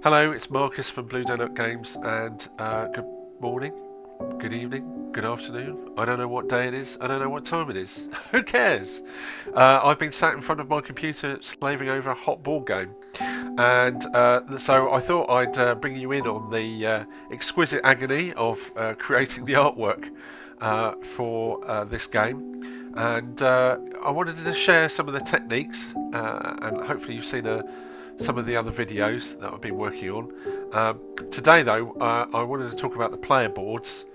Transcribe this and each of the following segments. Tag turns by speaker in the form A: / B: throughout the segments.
A: Hello, it's Marcus from Blue Donut Games, and good morning, good evening, good afternoon. I don't know what day it is. I don't know what time it is. Who cares? I've been sat in front of my computer slaving over a hot ball game, and so I thought I'd bring you in on the exquisite agony of creating the artwork for this game. And I wanted to share some of the techniques, and hopefully you've seen some of the other videos that I've been working on. Today, though, I wanted to talk about the player boards.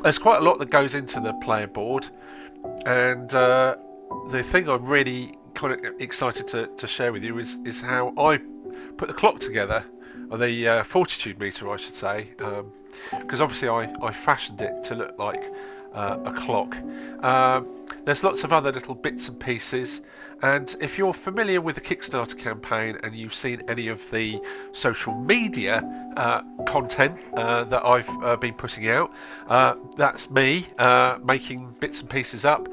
A: There's quite a lot that goes into the player board, and the thing I'm really kind of excited to share with you is how I put the clock together, or the Fortitude meter, I should say, because obviously I fashioned it to look like a clock. There's lots of other little bits and pieces, and if you're familiar with the Kickstarter campaign and you've seen any of the social media content that I've been putting out, that's me making bits and pieces up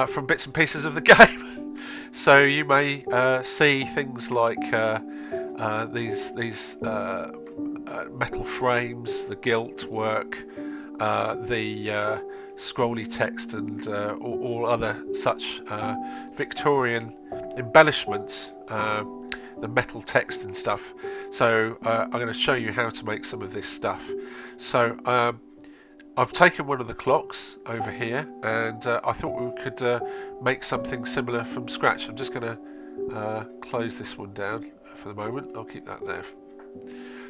A: from bits and pieces of the game. So you may see things like these metal frames, the gilt work, the scrolly text, and all other such Victorian embellishments, the metal text and stuff. So I'm going to show you how to make some of this stuff. So I've taken one of the clocks over here, and I thought we could make something similar from scratch. I'm just going to close this one down for the moment. I'll keep that there.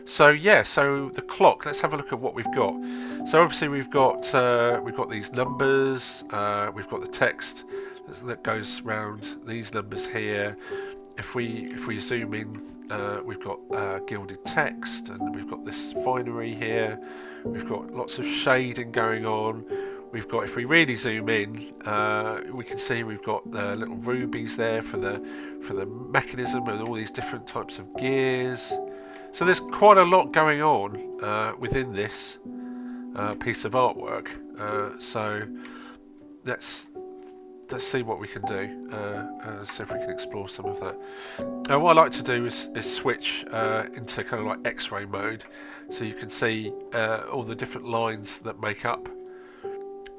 A: So yeah, so the clock. Let's have a look at what we've got. So obviously we've got these numbers. We've got the text that goes around these numbers here. If we zoom in, we've got gilded text, and we've got this finery here. We've got lots of shading going on. We've got, if we really zoom in, we can see we've got little rubies there for the mechanism and all these different types of gears. So there's quite a lot going on within this piece of artwork. So let's see what we can do. See if we can explore some of that. What I like to do is switch into kind of like X-ray mode, so you can see all the different lines that make up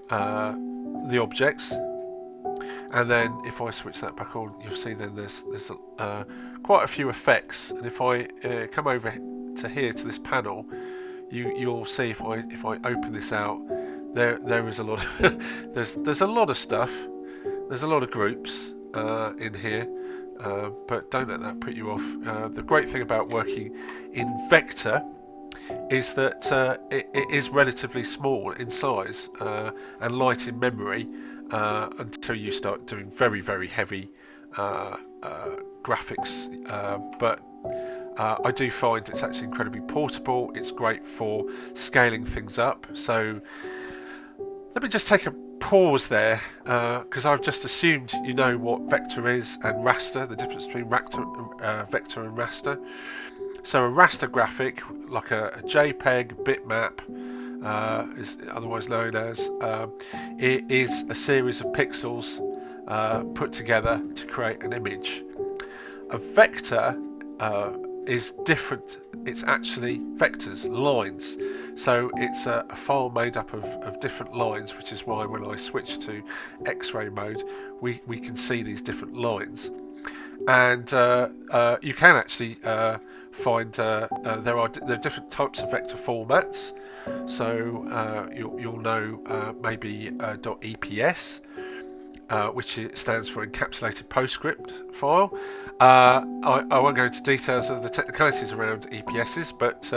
A: the objects. And then if I switch that back on, you'll see then there's quite a few effects. And if I come over to here to this panel, you'll see if I open this out, there is a lot of there's a lot of stuff. There's a lot of groups in here, but don't let that put you off. The great thing about working in vector is that it is relatively small in size and light in memory until you start doing very, very heavy graphics. But I do find it's actually incredibly portable. It's great for scaling things up. So let me just take a pause there, because I've just assumed you know what vector is and raster, the difference between vector and raster. So a raster graphic, like a JPEG bitmap, is otherwise known as, it is a series of pixels put together to create an image. A vector is different. It's actually vectors, lines. So it's a file made up of different lines, which is why when I switch to X-ray mode, we can see these different lines. And you can actually find there are different types of vector formats. So you'll know maybe .eps, which stands for encapsulated PostScript file. I won't go into details of the technicalities around EPSs, but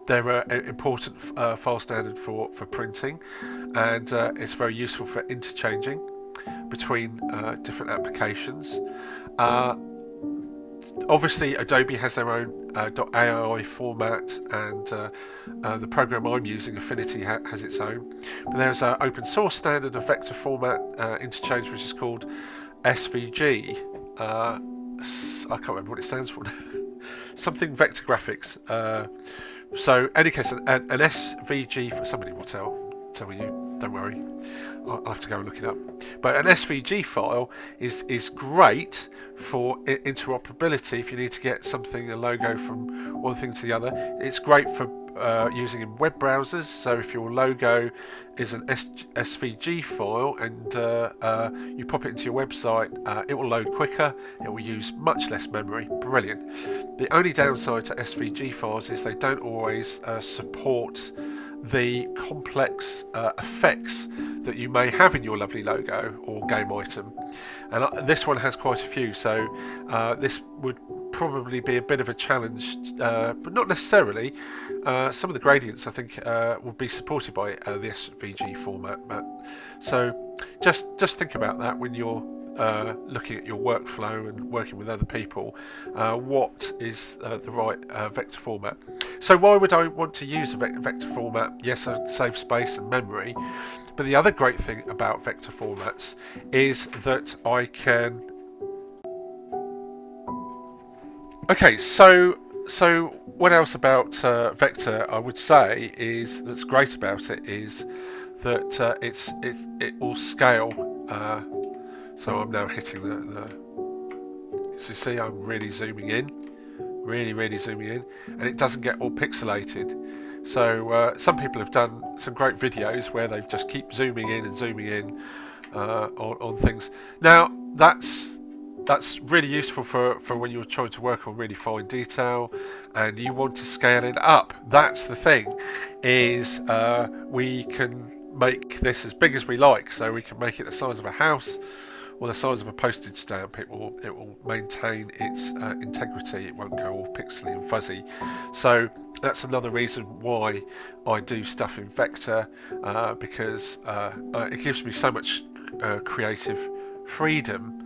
A: they're an important file standard for printing, and it's very useful for interchanging between different applications. Obviously Adobe has their own .ai format, and the program I'm using, Affinity, has its own. But there's an open source standard of vector format interchange, which is called SVG. I can't remember what it stands for. Something vector graphics. So in any case, an SVG, for somebody will tell you Don't worry, I'll have to go and look it up. But an SVG file is great for interoperability. If you need to get something, a logo from one thing to the other, it's great for using in web browsers. So if your logo is an SVG file and you pop it into your website, it will load quicker, it will use much less memory. Brilliant. The only downside to SVG files is they don't always support the complex effects that you may have in your lovely logo or game item, and this one has quite a few, so this would probably be a bit of a challenge, but not necessarily. Some of the gradients I think will be supported by the SVG format, so just think about that when you're looking at your workflow and working with other people. What is the right vector format? So why would I want to use a vector format? Yes, I save space and memory, but the other great thing about vector formats is that I can... Okay, so what else about vector I would say is that's great about it is that it will scale. So I'm now hitting so you see I'm really zooming in, really zooming in, and it doesn't get all pixelated. So some people have done some great videos where they just keep zooming in and zooming in on things. Now that's really useful for when you're trying to work on really fine detail and you want to scale it up. That's the thing, is we can make this as big as we like, so we can make it the size of a house or the size of a postage stamp. It will maintain its integrity. It won't go all pixely and fuzzy. So that's another reason why I do stuff in vector, because it gives me so much creative freedom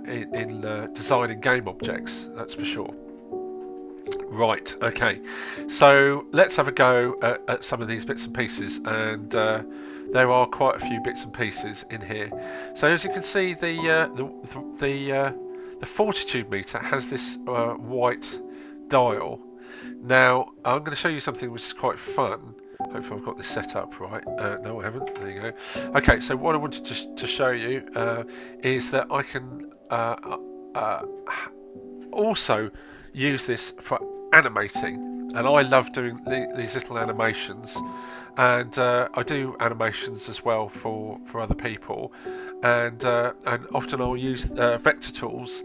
A: in designing game objects, that's for sure. Right, okay, so let's have a go at some of these bits and pieces, and there are quite a few bits and pieces in here. So as you can see, the Fortitude meter has this white dial. Now I'm going to show you something which is quite fun. Hopefully I've got this set up right. No, I haven't. There you go. Okay, so what I wanted to show you is that I can also use this for animating, and I love doing these little animations, and I do animations as well for other people, and often I'll use vector tools.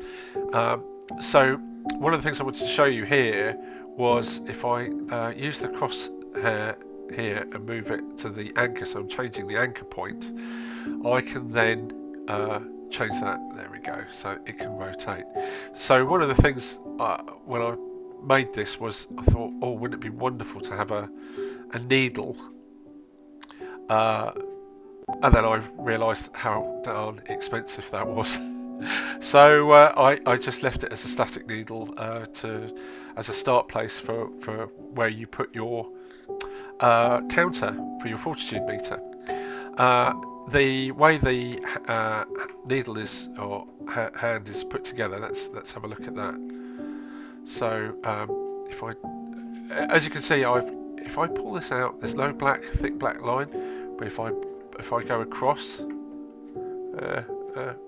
A: So one of the things I wanted to show you here was if I use the crosshair here and move it to the anchor, so I'm changing the anchor point, I can then change that. There we go, so it can rotate. So one of the things when I made this was I thought, oh, wouldn't it be wonderful to have a needle, and then I realised how darn expensive that was. So I just left it as a static needle as a start place for where you put your counter for your Fortitude meter. The way the needle is, or hand is put together, let's have a look at that. So if I, as you can see, if I pull this out, there's no thick black line, but if I go across,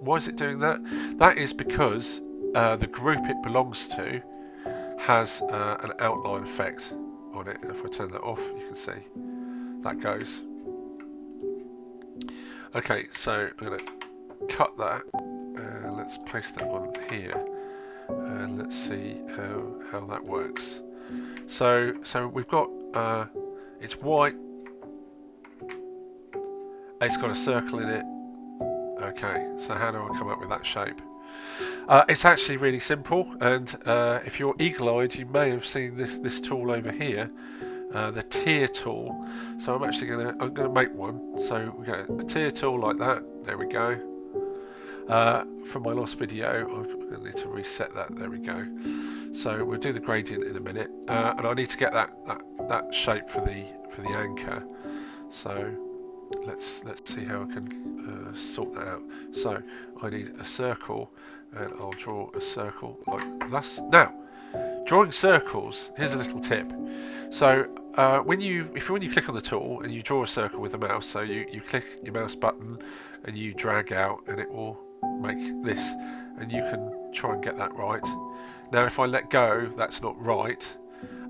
A: why is it doing that? That is because the group it belongs to has an outline effect on it. If I turn that off, you can see that goes. Okay, so I'm going to cut that. Let's paste that on here, and let's see how that works. So we've got it's white. It's got a circle in it. Okay, so how do I come up with that shape? It's actually really simple, and if you're eagle-eyed, you may have seen this tool over here, the tier tool. So I'm gonna make one. So we get a tier tool like that. There we go. From my last video, I'm gonna need to reset that. There we go. So we'll do the gradient in a minute, and I need to get that shape for the anchor. So let's see how I can sort that out. So I need a circle, and I'll draw a circle like this. Now, drawing circles, here's a little tip. So when you click on the tool and you draw a circle with the mouse, so you click your mouse button and you drag out, and it will make this, and you can try and get that right. Now if I let go, that's not right,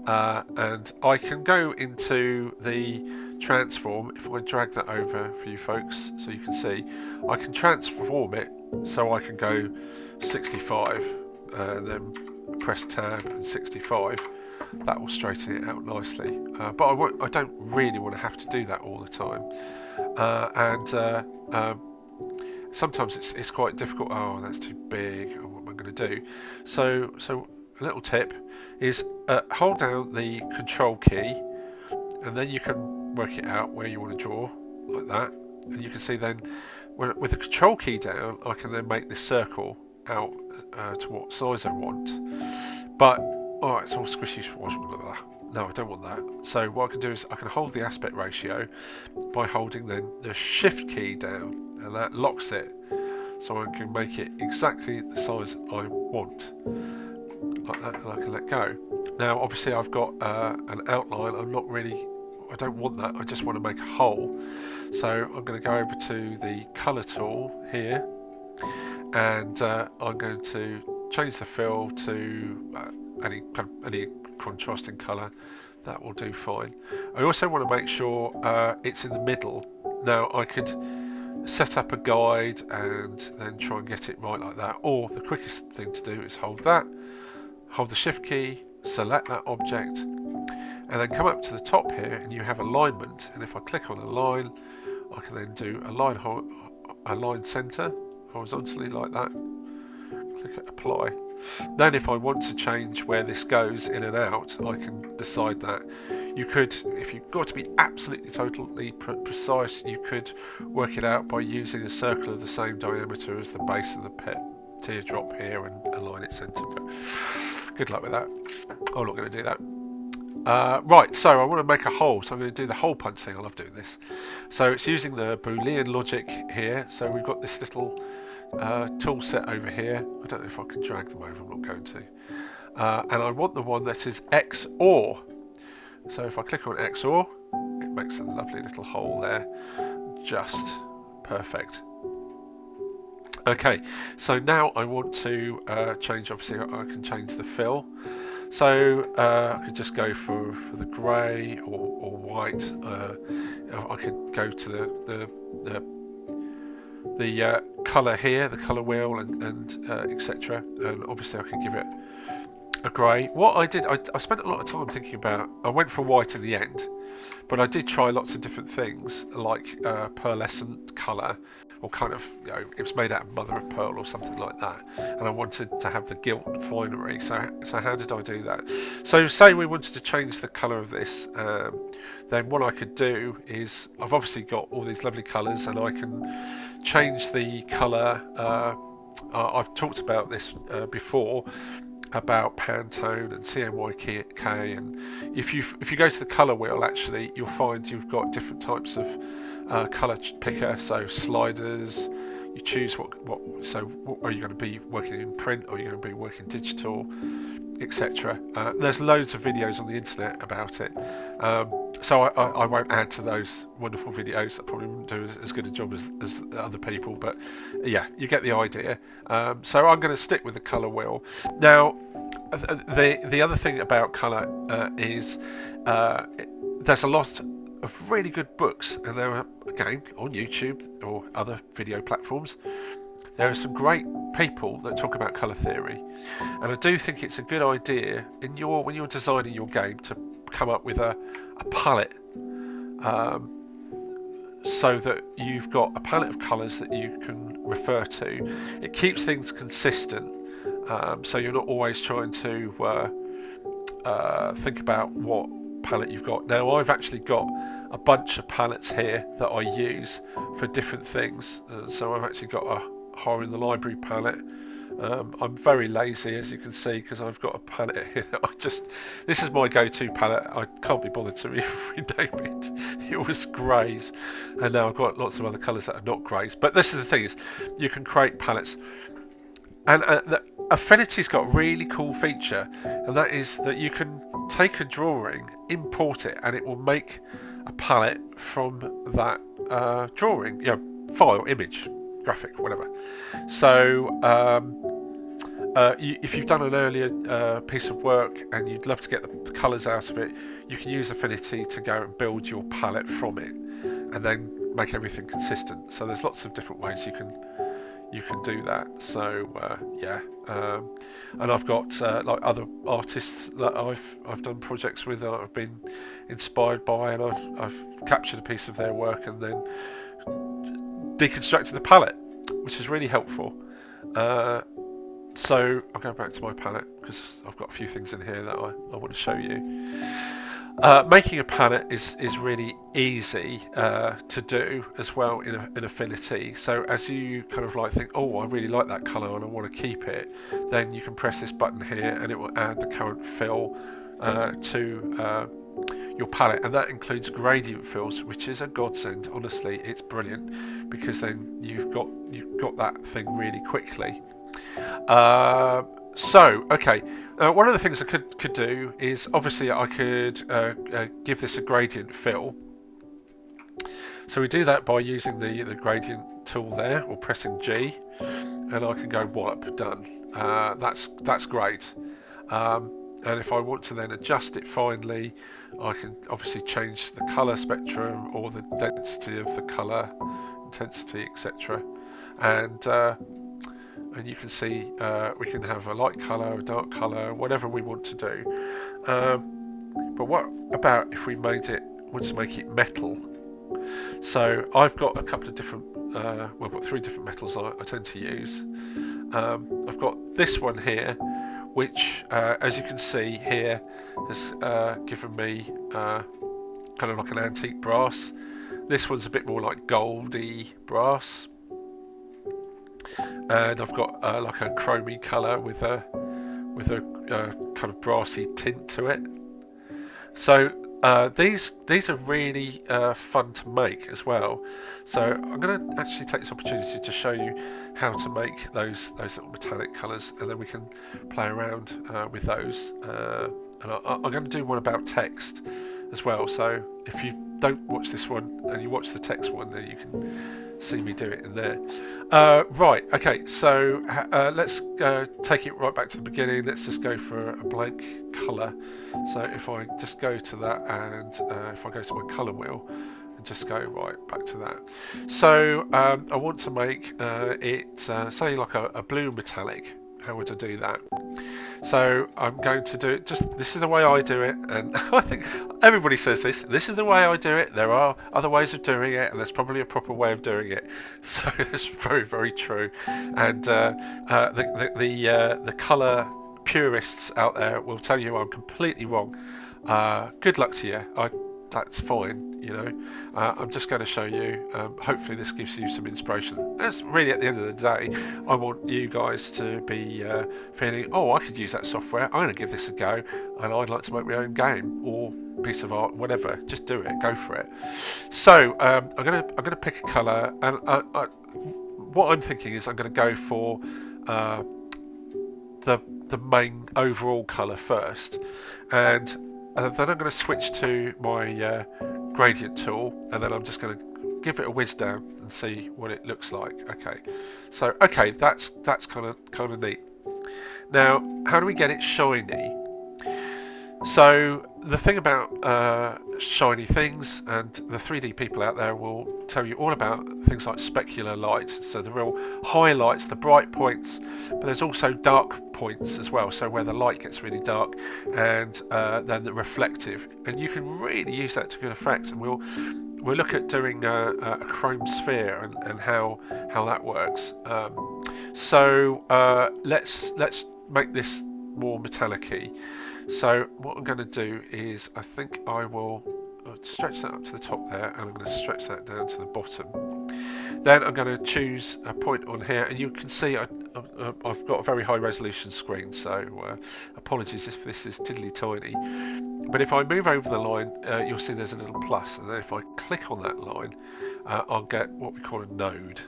A: and I can go into the transform. If I drag that over for you folks so you can see, I can transform it so I can go 65 and then press tab and 65. That will straighten it out nicely, but I don't really want to have to do that all the time, and sometimes it's quite difficult. Oh, that's too big. What am I going to do? So a little tip is hold down the control key, and then you can work it out where you want to draw, like that, and you can see then with the control key down, I can then make this circle out to what size I want. But oh, it's all squishy. No, I don't want that. So what I can do is I can hold the aspect ratio by holding then the shift key down, and that locks it, so I can make it exactly the size I want, like that, and I can let go. Now obviously I've got an outline. I don't want that. I just want to make a hole. So I'm going to go over to the colour tool here, and I'm going to change the fill to any contrasting colour. That will do fine. I also want to make sure it's in the middle. Now I could set up a guide and then try and get it right like that, or the quickest thing to do is hold the shift key, select that object, and then come up to the top here and you have alignment, and if I click on a line, I can then do a line center horizontally like that. Click at apply. Then if I want to change where this goes in and out, I can decide that. You could, if you've got to be absolutely totally precise, you could work it out by using a circle of the same diameter as the base of the teardrop here and align it center, but good luck with that. I'm not going to do that. Right, so I want to make a hole, so I'm going to do the hole punch thing. I love doing this. So it's using the Boolean logic here. So we've got this little tool set over here. I don't know if I can drag them over, I'm not going to. And I want the one that is XOR. So if I click on XOR, it makes a lovely little hole there. Just perfect. Okay, so now I want to change, obviously I can change the fill. So I could just go for the grey or white. I could go to the colour here, the colour wheel, and etc. And obviously I could give it a grey. What I did, I spent a lot of time thinking about. I went for white in the end, but I did try lots of different things like pearlescent colour, or kind of, it was made out of mother of pearl or something like that, and I wanted to have the gilt finery. So how did I do that? So say we wanted to change the colour of this, then what I could do is, I've obviously got all these lovely colours, and I can change the colour. I've talked about this before, about Pantone and CMYK, and if you go to the colour wheel, actually you'll find you've got different types of colour picker. So sliders, you choose what are you going to be working in print, or are you going to be working digital, etc. There's loads of videos on the internet about it, so I won't add to those wonderful videos. I probably wouldn't do as good a job as other people, but yeah, you get the idea. So I'm going to stick with the colour wheel. Now the other thing about colour is there's a lot of really good books, and there are, again, on YouTube or other video platforms, there are some great people that talk about colour theory, and I do think it's a good idea when you're designing your game to come up with a palette, so that you've got a palette of colours that you can refer to. It keeps things consistent, so you're not always trying to think about what palette you've got. Now I've actually got a bunch of palettes here that I use for different things. So I've actually got a Horror in the Library palette. I'm very lazy, as you can see, because I've got a palette here. This is my go-to palette. I can't be bothered to rename it. It was greys, and now I've got lots of other colours that are not greys. But this is the thing: is you can create palettes, and Affinity's got a really cool feature, and that is that you can take a drawing, import it, and it will make a palette from that drawing, file, image, graphic, whatever. So if you've done an earlier piece of work and you'd love to get the colours out of it, you can use Affinity to go and build your palette from it, and then make everything consistent. So there's lots of different ways you can do that. So and I've got like other artists that I've done projects with that I've been inspired by, and I've captured a piece of their work and then deconstructed the palette, which is really helpful. So I'll go back to my palette because I've got a few things in here that I want to show you. Making a palette is really easy to do as well in Affinity. So as you kind of like think, oh, I really like that colour and I want to keep it, then you can press this button here and it will add the current fill to your palette, and that includes gradient fills, which is a godsend. Honestly, it's brilliant because then you've got that thing really quickly. One of the things I could do is, obviously I could give this a gradient fill. So we do that by using the gradient tool there, or pressing G, and I can go wallop, done. That's great. And if I want to then adjust it finely, I can obviously change the colour spectrum or the density of the colour, intensity, etc. And you can see we can have a light colour, a dark colour, whatever we want to do. But what about if we want to make it metal? So I've got a couple of different, I've got 3 different metals I tend to use. I've got this one here, which, as you can see here, has given me kind of like an antique brass. This one's a bit more like goldy brass. And I've got like a chromey colour with a kind of brassy tint to it. So these are really fun to make as well. So I'm going to actually take this opportunity to show you how to make those little metallic colours, and then we can play around with those. And I'm going to do one about text as well. So if you don't watch this one and you watch the text one, then you can see me do it in there. Right, okay, so let's take it right back to the beginning. Let's just go for a blank colour. So if I just go to that, and if I go to my colour wheel and just go right back to that. So I want to make it say like a blue metallic. How would I do that? So I'm going to do it this is the way I do it, and I think everybody says this is the way I do it. There are other ways of doing it, and there's probably a proper way of doing it. So it's very, very true. And the colour purists out there will tell you I'm completely wrong. Good luck to you. That's fine, you know. I'm just going to show you. Hopefully this gives you some inspiration. That's really, at the end of the day, I want you guys to be feeling, oh, I could use that software. I'm going to give this a go, and I'd like to make my own game or piece of art, whatever. Just do it. Go for it. So I'm going to pick a colour, and what I'm thinking is I'm going to go for the main overall colour first, and then I'm going to switch to my gradient tool, and then I'm just going to give it a whiz down and see what it looks like. Okay, so that's kind of neat. Now, how do we get it shiny? So the thing about shiny things, and the 3D people out there will tell you all about things like specular light, so the real highlights, the bright points, but there's also dark points as well, so where the light gets really dark, and then the reflective, and you can really use that to good effect. And we'll look at doing a chrome sphere and how that works. So let's make this more metallic-y. So what I'm going to do is, I think I will stretch that up to the top there, and I'm going to stretch that down to the bottom. Then I'm going to choose a point on here, and you can see I've got a very high resolution screen, so apologies if this is tiddly tiny. But if I move over the line, you'll see there's a little plus, and then if I click on that line, I'll get what we call a node.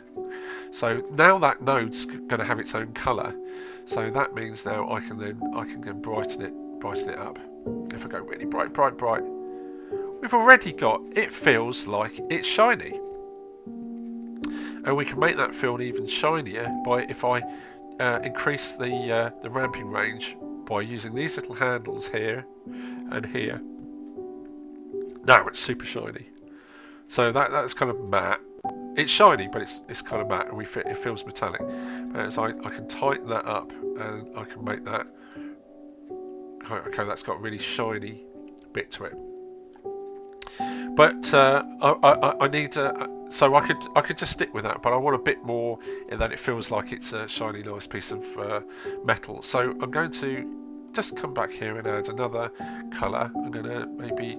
A: So now that node's going to have its own colour. So that means now I can go brighten it up. If I go really bright, we've already got, it feels like it's shiny. And we can make that feel even shinier by if I increase the ramping range by using these little handles here and here. Now it's super shiny. So that's kind of matte. It's shiny, but it's kind of matte, and it feels metallic. So I can tighten that up, and I can make that. Okay, that's got a really shiny bit to it. But I need so I could just stick with that, but I want a bit more in that it feels like it's a shiny, nice piece of metal. So I'm going to just come back here and add another colour. I'm going to maybe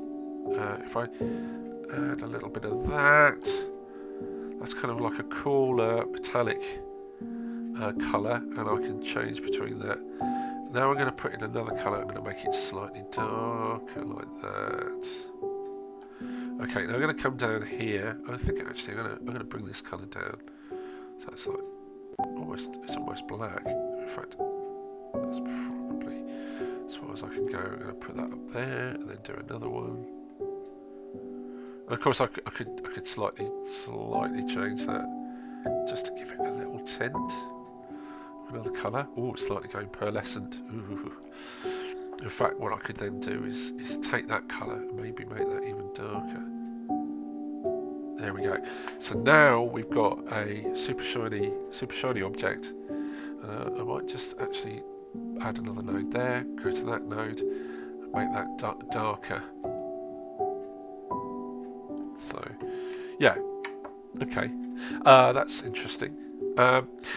A: if I add a little bit of that, that's kind of like a cooler metallic colour, and I can change between that. Now I'm going to put in another colour. I'm going to make it slightly darker like that. Okay, now I'm going to come down here. I think actually I'm going to bring this colour down. So it's like it's almost black. In fact, that's probably as far as I can go. I'm going to put that up there and then do another one. And of course, I could slightly change that just to give it a little tint. Another colour. Oh, it's slightly going pearlescent. Ooh. In fact, what I could then do is take that colour and maybe make that even darker. There we go. So now we've got a super shiny object. I might just actually add another node there. Go to that node and make that darker. So, yeah. Okay. That's interesting.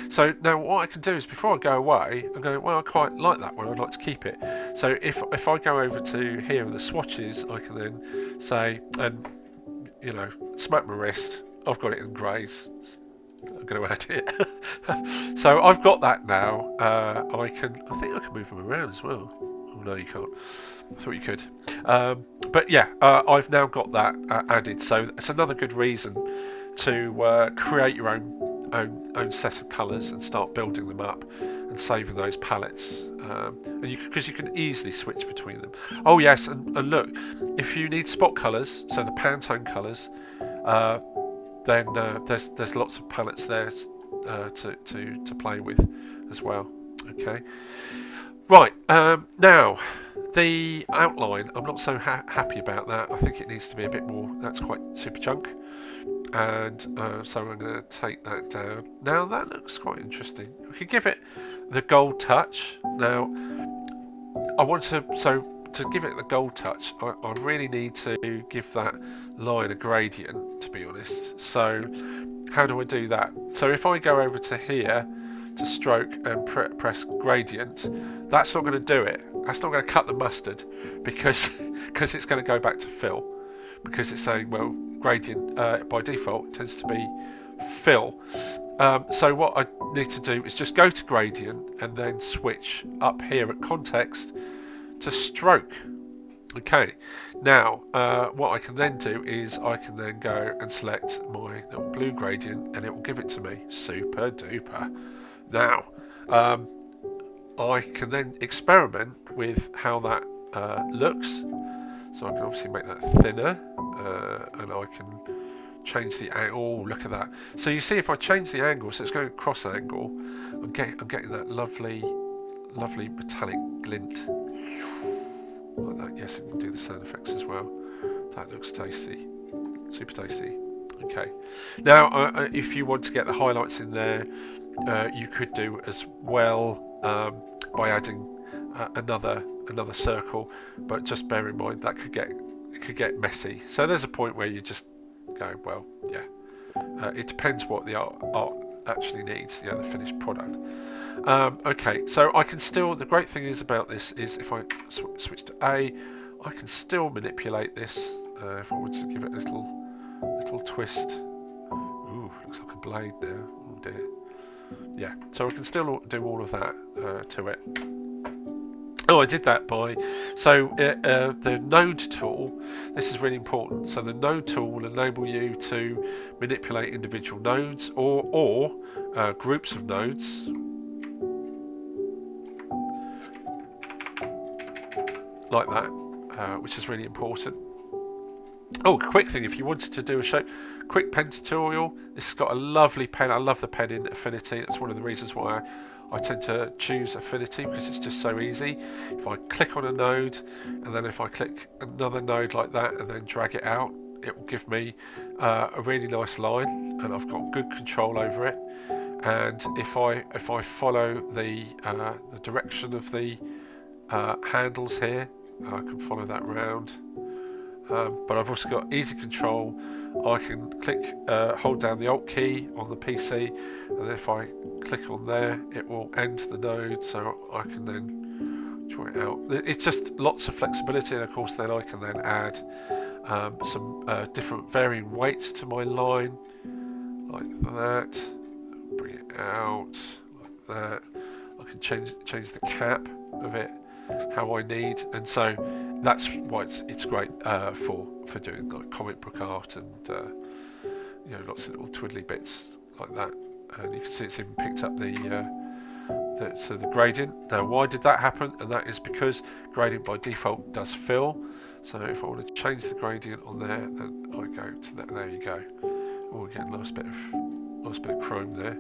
A: So now what I can do is, before I go away, I'm going, well, I quite like that one, I'd like to keep it. So if I go over to here with the swatches, I can then say, and smack my wrist, I've got it in greys, I'm going to add it. So I've got that now. I think I can move them around as well. Oh no, you can't. I thought you could. But yeah, I've now got that added, so it's another good reason to create your own set of colours and start building them up and saving those palettes, because you can easily switch between them. Oh yes, and look, if you need spot colours, so the Pantone colours, then there's lots of palettes there to play with as well. Okay, right, now the outline, I'm not so happy about that. I think it needs to be a bit more. That's quite super chunk. And so I'm going to take that down. Now that looks quite interesting. We could give it the gold touch. Now I want to give it the gold touch, I really need to give that line a gradient, to be honest. So how do I do that? So if I go over to here to stroke and press gradient, that's not going to do it. That's not going to cut the mustard, because it's going to go back to fill, because it's saying, well, gradient by default tends to be fill. So what I need to do is just go to gradient and then switch up here at context to stroke. Okay, now what I can then do is I can then go and select my little blue gradient, and it will give it to me. Super duper. Now I can then experiment with how that looks. So I can obviously make that thinner, and I can change the angle. Oh, look at that. So you see, if I change the angle, so it's going cross angle, I'm getting that lovely metallic glint. Like that. Yes, I can do the sound effects as well. That looks tasty. Super tasty. Okay. Now, if you want to get the highlights in there, you could do as well by adding another circle, but just bear in mind that could get messy. So there's a point where you just go, well, yeah, it depends what the art actually needs, the finished product. Okay, so I can still, the great thing is about this is if I switch to A, I can still manipulate this. If I wanted to give it a little twist. Ooh, looks like a blade now. Oh dear. Yeah, so I can still do all of that to it. Oh, I did that by, so the node tool, this is really important. So the node tool will enable you to manipulate individual nodes or groups of nodes. like that, which is really important. Oh, quick thing, if you wanted to do a quick pen tutorial, this has got a lovely pen. I love the pen in Affinity. That's one of the reasons why I tend to choose Affinity, because it's just so easy. If I click on a node, and then if I click another node like that and then drag it out, it will give me a really nice line, and I've got good control over it. And if I follow the direction of the handles here, I can follow that round. But I've also got easy control. I can hold down the Alt key on the PC, and if I click on there, it will end the node, so I can then draw it out. It's just lots of flexibility, and of course then I can then add some different varying weights to my line, like that. Bring it out like that. I can change the cap of it how I need, and so that's why it's great for doing like comic book art and lots of little twiddly bits like that. And you can see it's even picked up the gradient. Now, why did that happen? And that is because gradient by default does fill. So if I want to change the gradient on there, then I go to that. There you go. Oh, we get a nice bit of chrome there.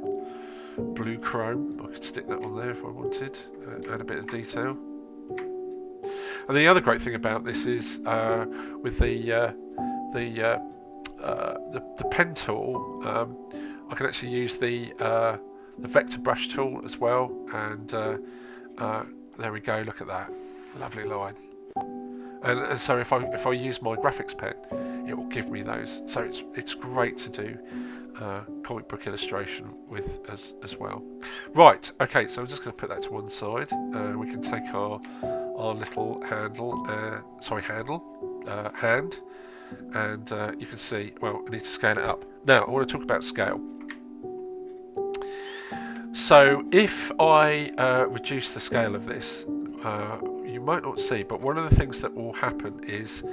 A: Blue chrome. I could stick that on there if I wanted. Add a bit of detail. And the other great thing about this is with the pen tool, I can actually use the vector brush tool as well. And there we go. Look at that, lovely line. And so if I use my graphics pen, it will give me those. So it's great to do comic book illustration with as well. Right. Okay. So I'm just going to put that to one side. We can take our little hand, and you can see, well, I need to scale it up. Now I want to talk about scale. So if I reduce the scale of this, you might not see, but one of the things that will happen is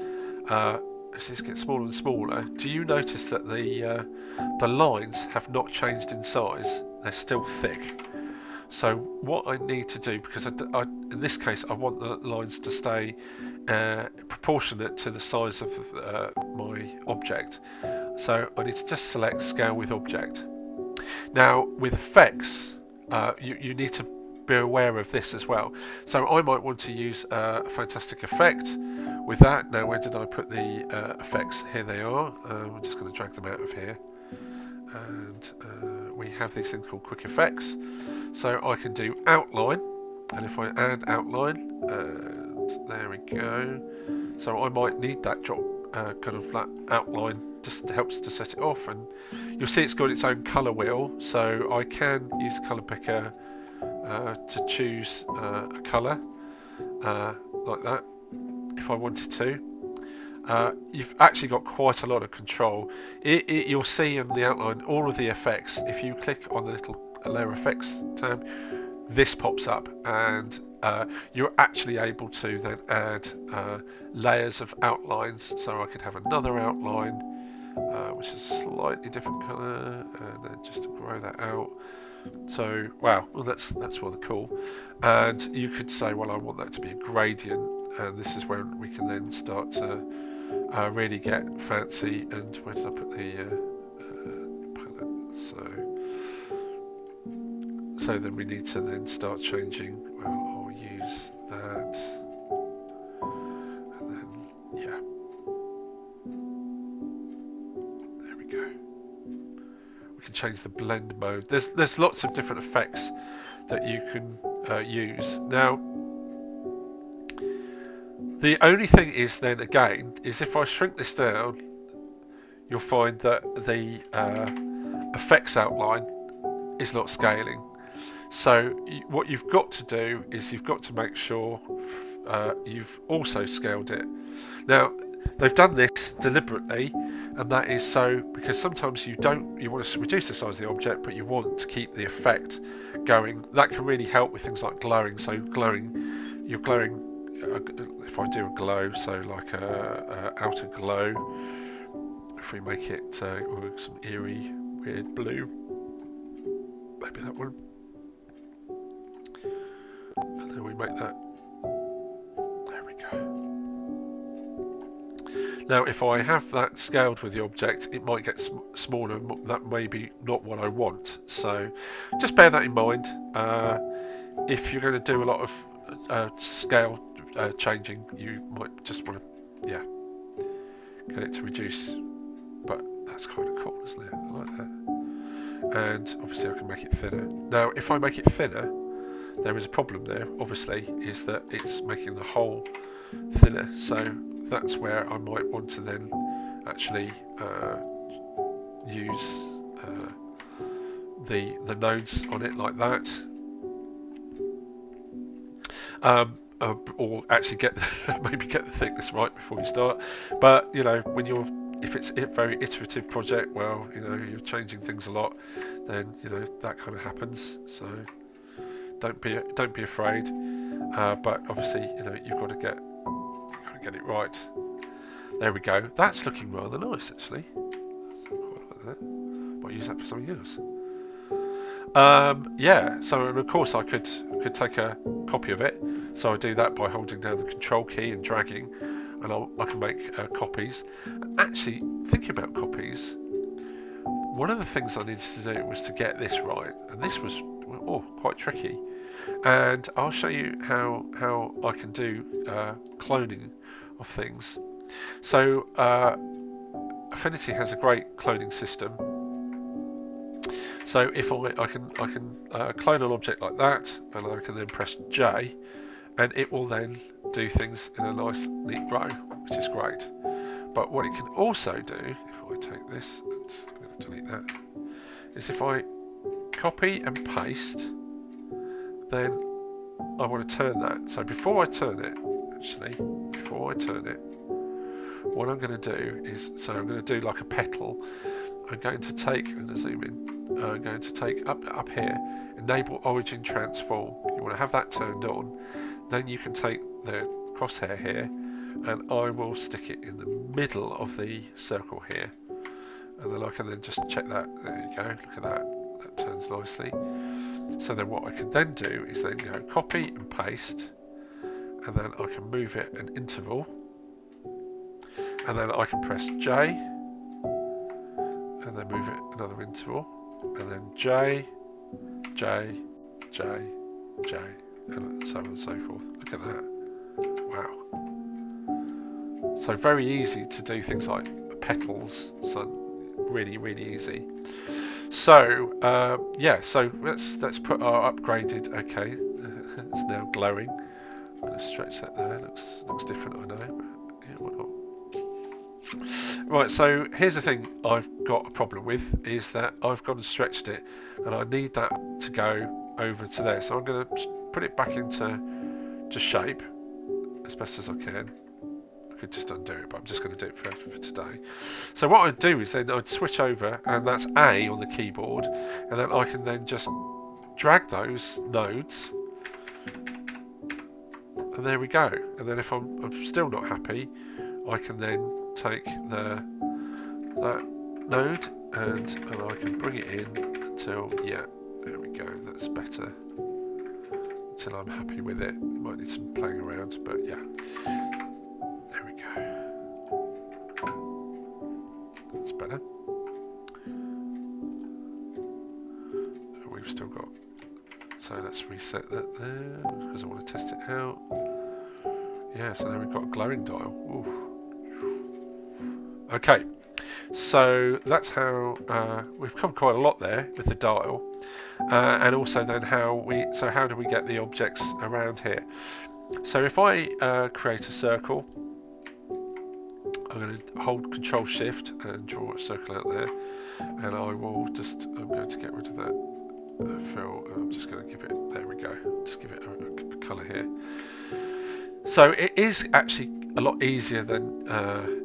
A: as these get smaller and smaller, do you notice that the lines have not changed in size? They're still thick. So what I need to do, because in this case I want the lines to stay proportionate to the size of my object, so I need to just select Scale with Object. Now with effects, you need to be aware of this as well. So I might want to use a fantastic effect with that. Now where did I put the effects? Here they are. I'm just going to drag them out of here, and we have these things called quick effects. So I can do outline, and if I add outline, and there we go. So I might need that drop kind of that outline, just helps to set it off, and you'll see it's got its own colour wheel, so I can use the colour picker to choose a colour like that if I wanted to. You've actually got quite a lot of control. You'll see in the outline all of the effects. If you click on the little layer effects tab, this pops up, and you're actually able to then add layers of outlines. So I could have another outline which is a slightly different colour, and then just to grow that out. So wow, well that's rather cool. And you could say, well, I want that to be a gradient, and this is where we can then start to really get fancy. And where did I put the palette? So then we need to then start changing. Well, I'll use that, and then yeah, there we go. We can change the blend mode. There's lots of different effects that you can use. Now, the only thing is then again is if I shrink this down, you'll find that the effects outline is not scaling. So what you've got to do is you've got to make sure you've also scaled it. Now they've done this deliberately, and that is so because sometimes you want to reduce the size of the object, but you want to keep the effect going. That can really help with things like glowing. So glowing, you're glowing. If I do a glow, so like a outer glow, if we make it some eerie, weird blue, maybe that one, and then we make that. There we go. Now, if I have that scaled with the object, it might get smaller, and that may be not what I want. So just bear that in mind. If you're going to do a lot of scale changing, you might just want to, yeah, get it to reduce. But that's kind of cool, isn't it? I like that. And obviously I can make it thinner. Now, if I make it thinner, there is a problem there, obviously, is that it's making the hole thinner. So that's where I might want to then actually use the nodes on it like that, or actually maybe get the thickness right before you start. But you know, if it's a very iterative project, well, you know, you're changing things a lot, then you know that kind of happens. So don't be afraid. But obviously, you know, you've got to get it right. There we go. That's looking rather nice, actually. I quite like that. Might use that for something else. Yeah. So, and of course, I could take a copy of it. So I do that by holding down the Control key and dragging, and I can make copies. Actually, thinking about copies, one of the things I needed to do was to get this right, and this was quite tricky. And I'll show you how I can do cloning of things. So Affinity has a great cloning system. So if I can clone an object like that, and I can then press J, and it will then do things in a nice neat row, which is great. But what it can also do, if I take this, I'm just going to delete that, is if I copy and paste, then I want to turn that. So before I turn it, what I'm going to do is, so I'm going to do like a petal. I'm going to take, I'm going to zoom in, I'm going to take up here, enable origin transform. You want to have that turned on. Then you can take the crosshair here, and I will stick it in the middle of the circle here. And then I can then just check that. There you go, look at that. That turns nicely. So then what I can then do is then go copy and paste, and then I can move it an interval, and then I can press J, and then move it another interval, and then J, J, J, J, and so on and so forth. Look at that. Wow. So very easy to do things like petals, so really, really easy. So yeah, so let's put our upgraded. Okay, it's now glowing. I'm going to stretch that there. Looks different, I know. But yeah, why not? Right. So here's the thing I've got a problem with, is that I've gone and stretched it, and I need that to go over to there. So I'm going to put it back into shape as best as I can. Could just undo it, but I'm just going to do it for today. So what I'd do is then I'd switch over, and that's A on the keyboard, and then I can then just drag those nodes, and there we go. And then if I'm still not happy, I can then take that node and I can bring it in until, yeah, there we go, that's better, until I'm happy with it. You might need some playing around, but yeah. That's better. We've still got, so let's reset that there because I want to test it out. Yeah, so now we've got a glowing dial. Ooh. Okay, so that's how we've come quite a lot there with the dial, and also then how do we get the objects around here? So if I create a circle, I'm going to hold Control Shift and draw a circle out there, and I'm going to get rid of that fill, and I'm just going to give it, there we go, just give it a colour here. So it is actually a lot easier than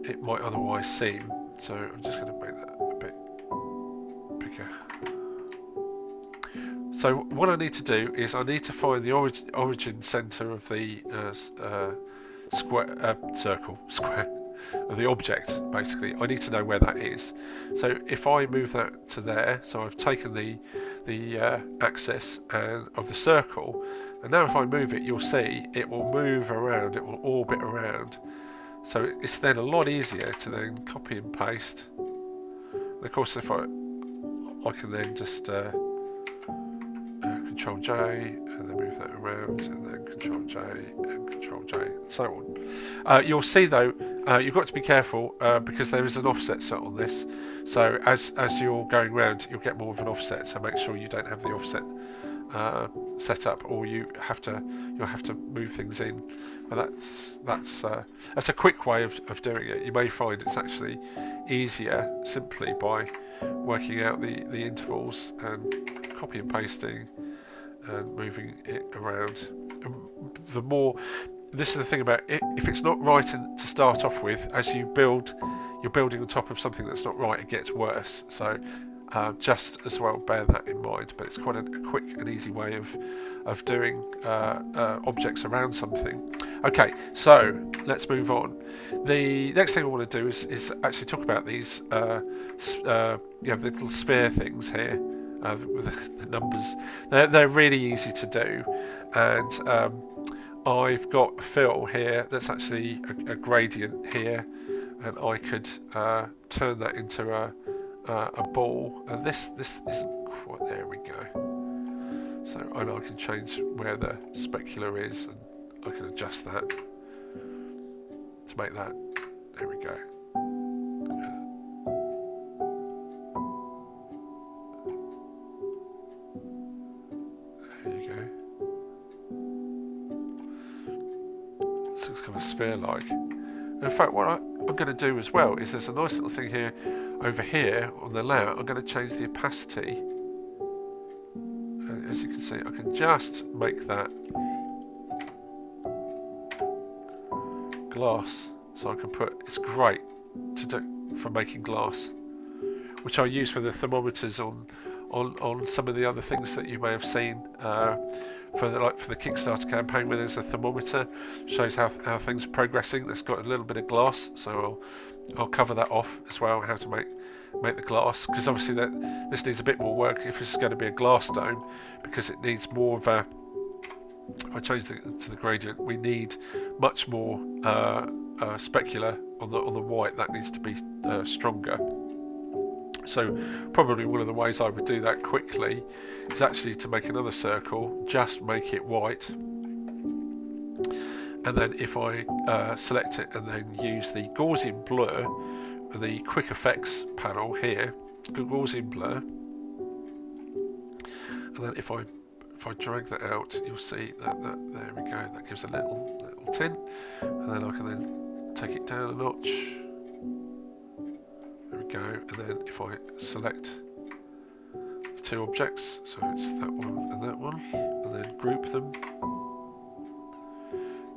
A: it might otherwise seem, so I'm just going to make that a bit bigger. So what I need to do is I need to find the origin centre of the square of the object. Basically, I need to know where that is. So if I move that to there, so I've taken the axis of the circle, and now if I move it, you'll see it will move around. It will orbit around. So it's then a lot easier to then copy and paste. And of course, if I can then just Control J and then move that around, and then Control J and Control J and so on. You'll see though, you've got to be careful because there is an offset set on this. So as you're going round, you'll get more of an offset. So make sure you don't have the offset set up, or you'll have to move things in. But that's a quick way of doing it. You may find it's actually easier simply by working out the intervals and copy and pasting and moving it around. The more, this is the thing about it, if it's not right to start off with, as you build, you're building on top of something that's not right, it gets worse. So just as well bear that in mind. But it's quite a quick and easy way of doing objects around something. Okay, so let's move on. The next thing I want to do is actually talk about these the little sphere things here with the numbers. They're really easy to do, and I've got a fill here that's actually a gradient here, and I could turn that into a ball, and this isn't quite, there we go. So I can change where the specular is, and I can adjust that to make that, there we go. There you go. So it's kind of sphere-like. In fact, what I'm going to do as well is there's a nice little thing here over here on the layout. I'm going to change the opacity. And as you can see, I can just make that glass. So I can put, it's great to do for making glass, which I use for the thermometers on some of the other things that you may have seen for the Kickstarter campaign, where there's a thermometer, shows how things are progressing. That's got a little bit of glass, so I'll cover that off as well, how to make the glass, because obviously this needs a bit more work if it's going to be a glass dome, because it needs more of a, if I change to the gradient, we need much more specular on the white. That needs to be stronger. So probably one of the ways I would do that quickly is actually to make another circle, just make it white, and then if I select it and then use the Gaussian blur, the quick effects panel here, Gaussian blur, and then if I drag that out, you'll see that there we go, that gives a little tint, and then I can then take it down a notch. There we go, and then if I select the two objects, so it's that one, and then group them.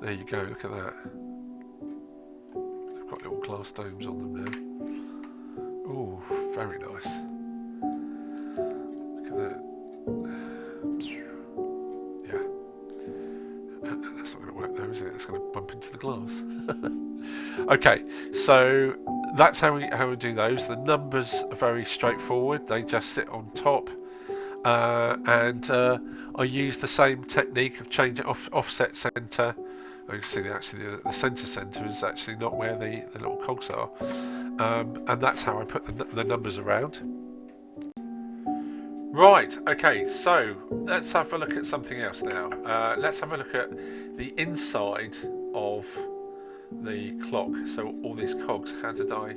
A: There you go, look at that. They've got little glass domes on them now. Ooh, very nice. Look at that. Yeah. That's not going to work though, is it? It's going to bump into the glass. Okay, so that's how we do those. The numbers are very straightforward. They just sit on top. And I use the same technique of changing offset center. You can see the center is actually not where the little cogs are, and that's how I put the numbers around. Right, okay, so let's have a look at something else now. Let's have a look at the inside of the clock. So all these cogs, how did I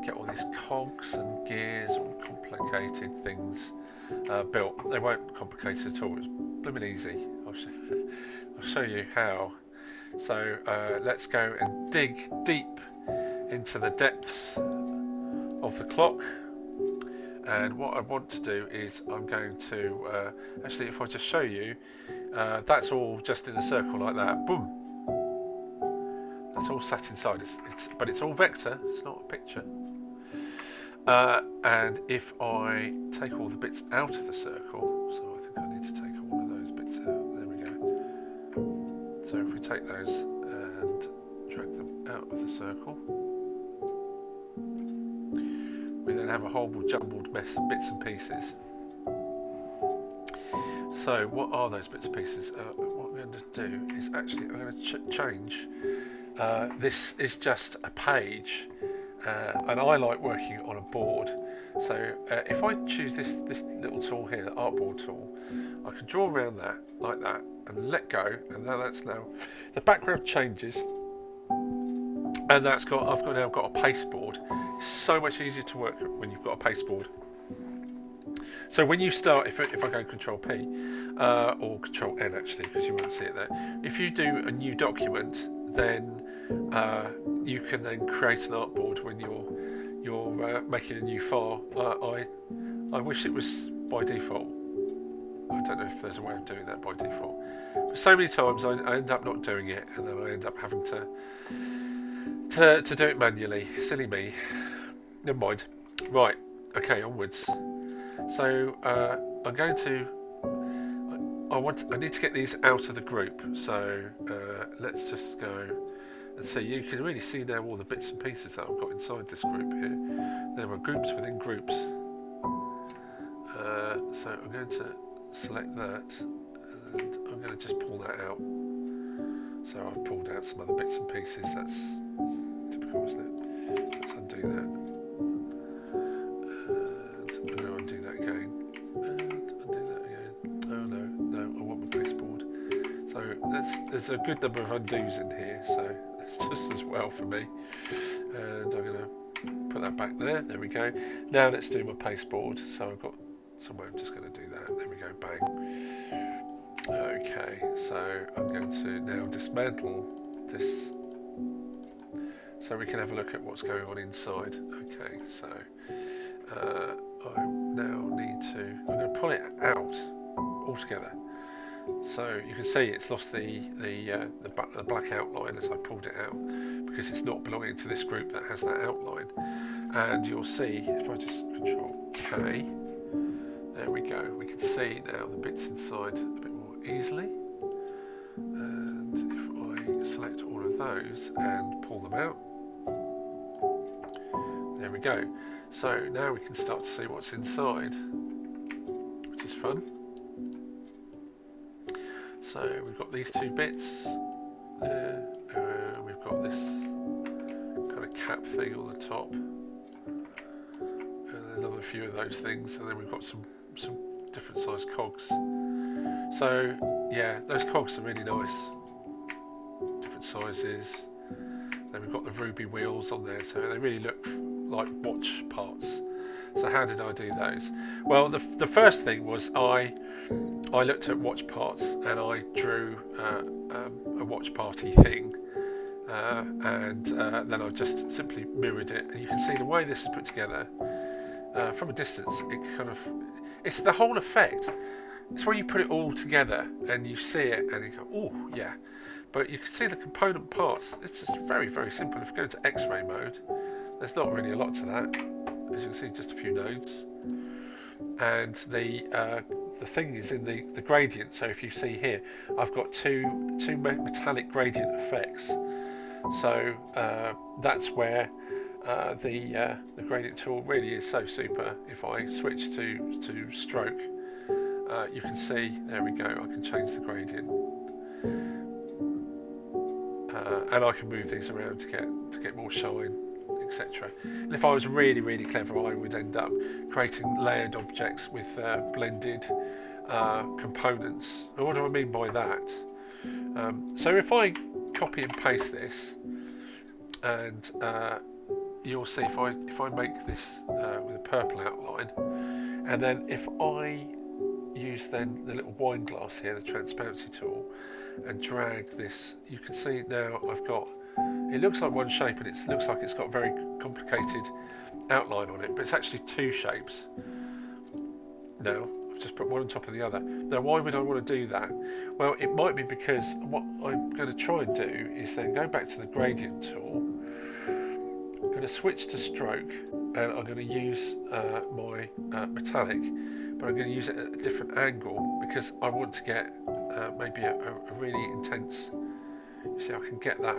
A: get all these cogs and gears, all complicated things built? They weren't complicated at all, it was blooming easy. I'll show you how. So let's go and dig deep into the depths of the clock, and what I want to do is I'm going to actually, if I just show you, that's all just in a circle like that, boom, that's all sat inside. But it's all vector, it's not a picture. And if I take all the bits out of the circle, so I think I need to take all of those bits out, there we go. So if we take those and drag them out of the circle, we then have a whole jumbled mess of bits and pieces. So what are those bits and pieces? What I'm going to do is actually I'm going to change this is just a page, and I like working on a board. So if I choose this little tool here, the artboard tool, I can draw around that like that and let go, and now the background changes, and I've now got a pasteboard. It's so much easier to work when you've got a pasteboard. So when you start, if I go Control P or Control N actually, because you won't see it there, if you do a new document, then you can then create an artboard when you're making a new file. I wish it was by default. I don't know if there's a way of doing that by default. But so many times I end up not doing it, and then I end up having to do it manually. Silly me. Never mind. Right. Okay. Onwards. So I'm going to. I need to get these out of the group. So let's just go and see. You can really see now all the bits and pieces that I've got inside this group here. There are groups within groups. So I'm going to select that, and I'm going to just pull that out. So I've pulled out some other bits and pieces. That's typical, isn't it? Let's undo that. And I'm going to undo that again. And undo that again. Oh no, I want my pasteboard. So there's a good number of undos in here, so that's just as well for me. And I'm going to put that back there. There we go. Now let's do my pasteboard. So I've got somewhere. I'm just going to do that. There we go. Bang. Okay. So I'm going to now dismantle this, so we can have a look at what's going on inside. Okay. So I now need to. I'm going to pull it out altogether. So you can see it's lost the black outline as I pulled it out, because it's not belonging to this group that has that outline. And you'll see if I just Control K, there we go. We can see now the bits inside a bit more easily. And if I select all of those and pull them out, there we go. So now we can start to see what's inside, which is fun. So we've got these two bits there. We've got this kind of cap thing on the top, and another few of those things, and then we've got some different size cogs. So yeah, those cogs are really nice, different sizes. Then we've got the ruby wheels on there, so they really look like watch parts. So how did I do those? Well, the first thing was I looked at watch parts, and I drew a watch party thing, and then I just simply mirrored it. And you can see the way this is put together from a distance. It's the whole effect. It's when you put it all together and you see it and you go, oh yeah. But you can see the component parts. It's just very, very simple. If you go into X-ray mode, there's not really a lot to that. As you can see, just a few nodes. And the thing is in the gradient. So if you see here, I've got two metallic gradient effects. So that's where the gradient tool really is so super. If I switch to stroke, you can see, there we go, I can change the gradient, and I can move these around to get more shine, etc. And if I was really, really clever, I would end up creating layered objects with blended components. And what do I mean by that? So if I copy and paste this, and you'll see if I make this with a purple outline, and then if I use then the little wine glass here, the transparency tool, and drag this, you can see now I've got, it looks like one shape, and it looks like it's got a very complicated outline on it, but it's actually two shapes. Now I've just put one on top of the other. Now why would I want to do that? Well, it might be because what I'm going to try and do is then go back to the gradient tool. I'm going to switch to stroke, and I'm going to use my metallic, but I'm going to use it at a different angle, because I want to get maybe a really intense, you see I can get that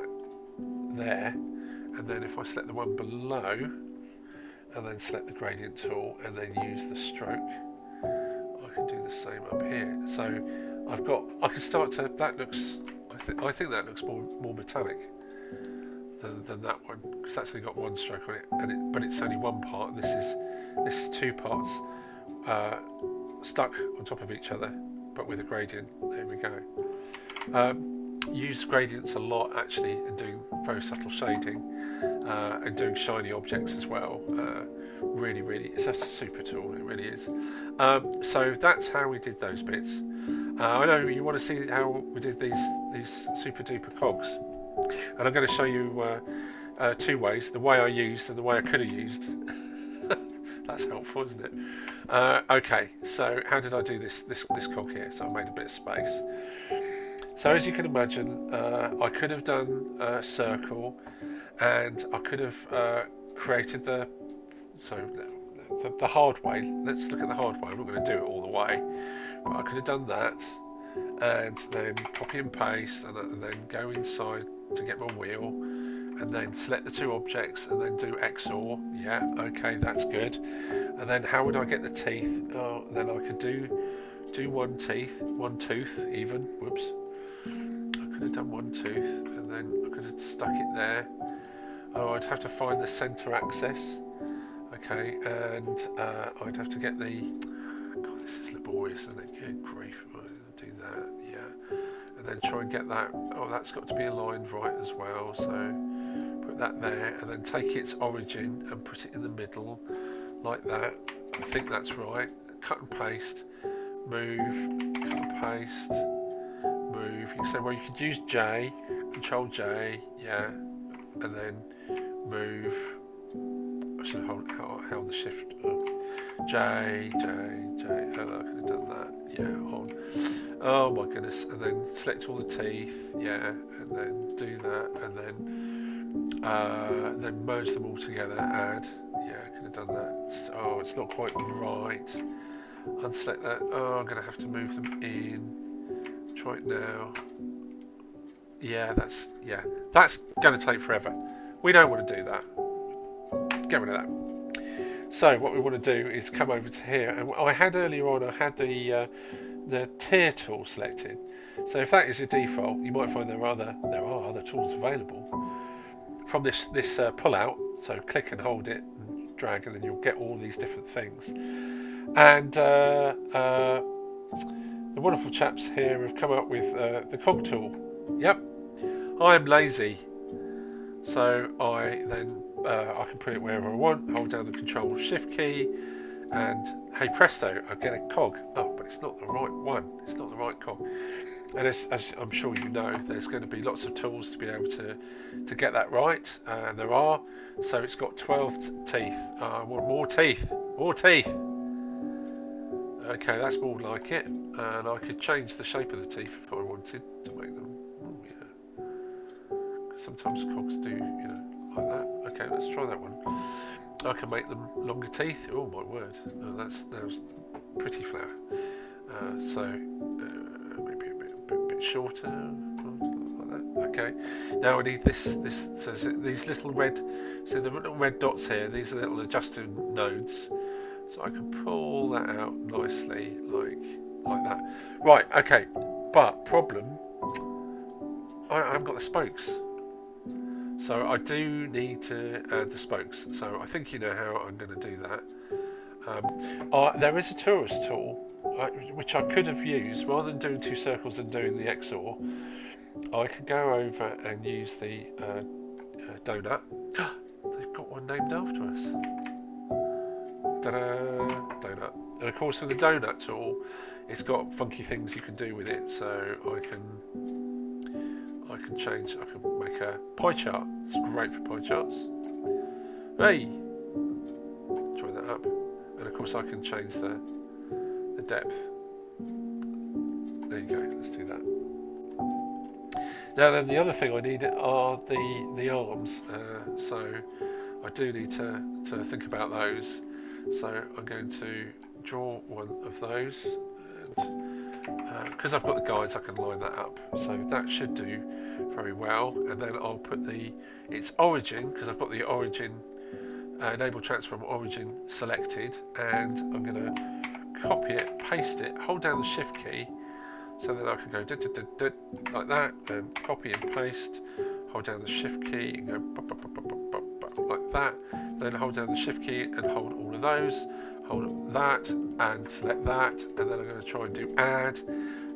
A: there, and then if I select the one below and then select the gradient tool and then use the stroke, I can do the same up here. So I can start to, that looks, I think that looks more metallic. than that one, because that's only got one stroke on it, but it's only one part. This is two parts stuck on top of each other, but with a gradient. There we go. Use gradients a lot actually in doing very subtle shading and doing shiny objects as well. Really, it's a super tool, it really is. So that's how we did those bits. I know you want to see how we did these super duper cogs, and I'm going to show you two ways: the way I used and the way I could have used. That's helpful, isn't it? Okay, so how did I do this cog here? So I made a bit of space. So as you can imagine, I could have done a circle, and I could have created the hard way. Let's look at the hard way. I'm not going to do it all the way, but I could have done that, and then copy and paste, and then go inside to get my wheel, and then select the two objects, and then do XOR. Yeah, okay, that's good. And then how would I get the teeth? Oh, then I could do one tooth even. Whoops. I could have done one tooth, and then I could have stuck it there. Oh, I'd have to find the center axis. Okay, and I'd have to get the. God, this is laborious, isn't it? Good grief! I'll do that, yeah, and then try and get that. Oh, that's got to be aligned right as well. So put that there, and then take its origin and put it in the middle, like that. I think that's right. Cut and paste, move, cut and paste, move. You can say, well, you could use J, Control J, yeah, and then move. I should have held the shift up. J. Oh, I could have done that. Yeah, on. Oh my goodness. And then select all the teeth. Yeah, and then do that, and then merge them all together. Add. Yeah, I could have done that. Oh, it's not quite right. Unselect that. Oh, I'm going to have to move them in. Try it now. Yeah, that's going to take forever. We don't want to do that. Get rid of that. So what we want to do is come over to here, and I had earlier on, I had the tier tool selected. So if that is your default, you might find there are other tools available from this pull out. So click and hold it and drag, and then you'll get all these different things. And the wonderful chaps here have come up with the cog tool. Yep, I am lazy, so I can put it wherever I want. Hold down the Control Shift key, and hey presto, I get a cog. Oh, but it's not the right one. It's not the right cog. And as I'm sure you know, there's going to be lots of tools to be able to get that right. And there are. So it's got 12 teeth. I want more teeth. More teeth. Okay, that's more like it. And I could change the shape of the teeth if I wanted to make them. Oh yeah. Sometimes cogs do, like that. Okay, let's try that one. I can make them longer teeth. Oh my word, that was pretty flower. So maybe a bit shorter, like that. Okay. Now I need this. So these little red. So the little red dots here. These are little adjusting nodes. So I can pull that out nicely, like that. Right. Okay. But problem. I haven't got the spokes. So I do need to add the spokes. So I think you know how I'm going to do that. There is a tourist tool, which I could have used. Rather than doing two circles and doing the XOR, I could go over and use the donut. They've got one named after us. Ta-da! Donut. And of course with the donut tool, it's got funky things you can do with it. So I can make a pie chart. It's great for pie charts. Hey! Try that up. And of course I can change the depth. There you go, let's do that. Now then, the other thing I need are the arms. So I do need to think about those. So I'm going to draw one of those, and because I've got the guides I can line that up, so that should do very well. And then I'll put its origin, because I've got the origin enable transform origin selected, and I'm going to copy it, paste it, hold down the shift key, so that I can go like that, and copy and paste, hold down the shift key and go bop, bop, bop, bop, bop, bop, like that. Then hold down the shift key and hold all of those, hold that and select that, and then I'm going to try and do add,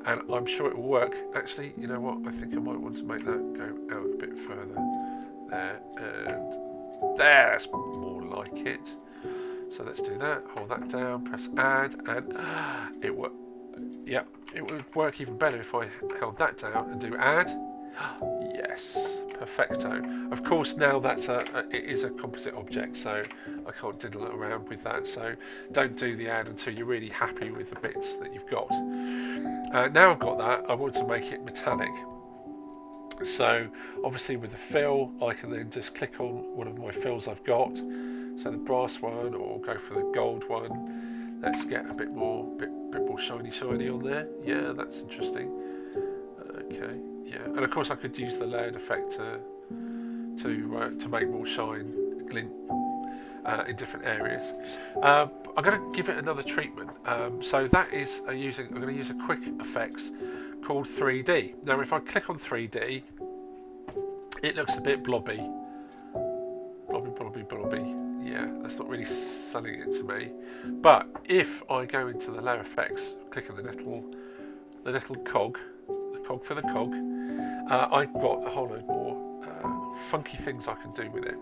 A: and I'm sure it will work. Actually, you know what, I think I might want to make that go out a bit further there, and there's more like it. So let's do that, hold that down, press add, and it worked. Yep, it would work even better if I held that down and do add. Yes, perfecto. Of course, now it is a composite object, so I can't diddle around with that. So don't do the add until you're really happy with the bits that you've got. Now I've got that, I want to make it metallic. So obviously with the fill, I can then just click on one of my fills I've got. So the brass one, or go for the gold one. Let's get a bit more shiny on there. Yeah, that's interesting. Okay, yeah, and of course I could use the layered effect to make more shine, glint in different areas. I'm going to give it another treatment. So that is I'm going to use a quick effects called 3D. Now, if I click on 3D, it looks a bit blobby. Yeah, that's not really selling it to me. But if I go into the layer effects, click on the little cog, the cog for the cog, I've got a whole load more funky things I can do with it.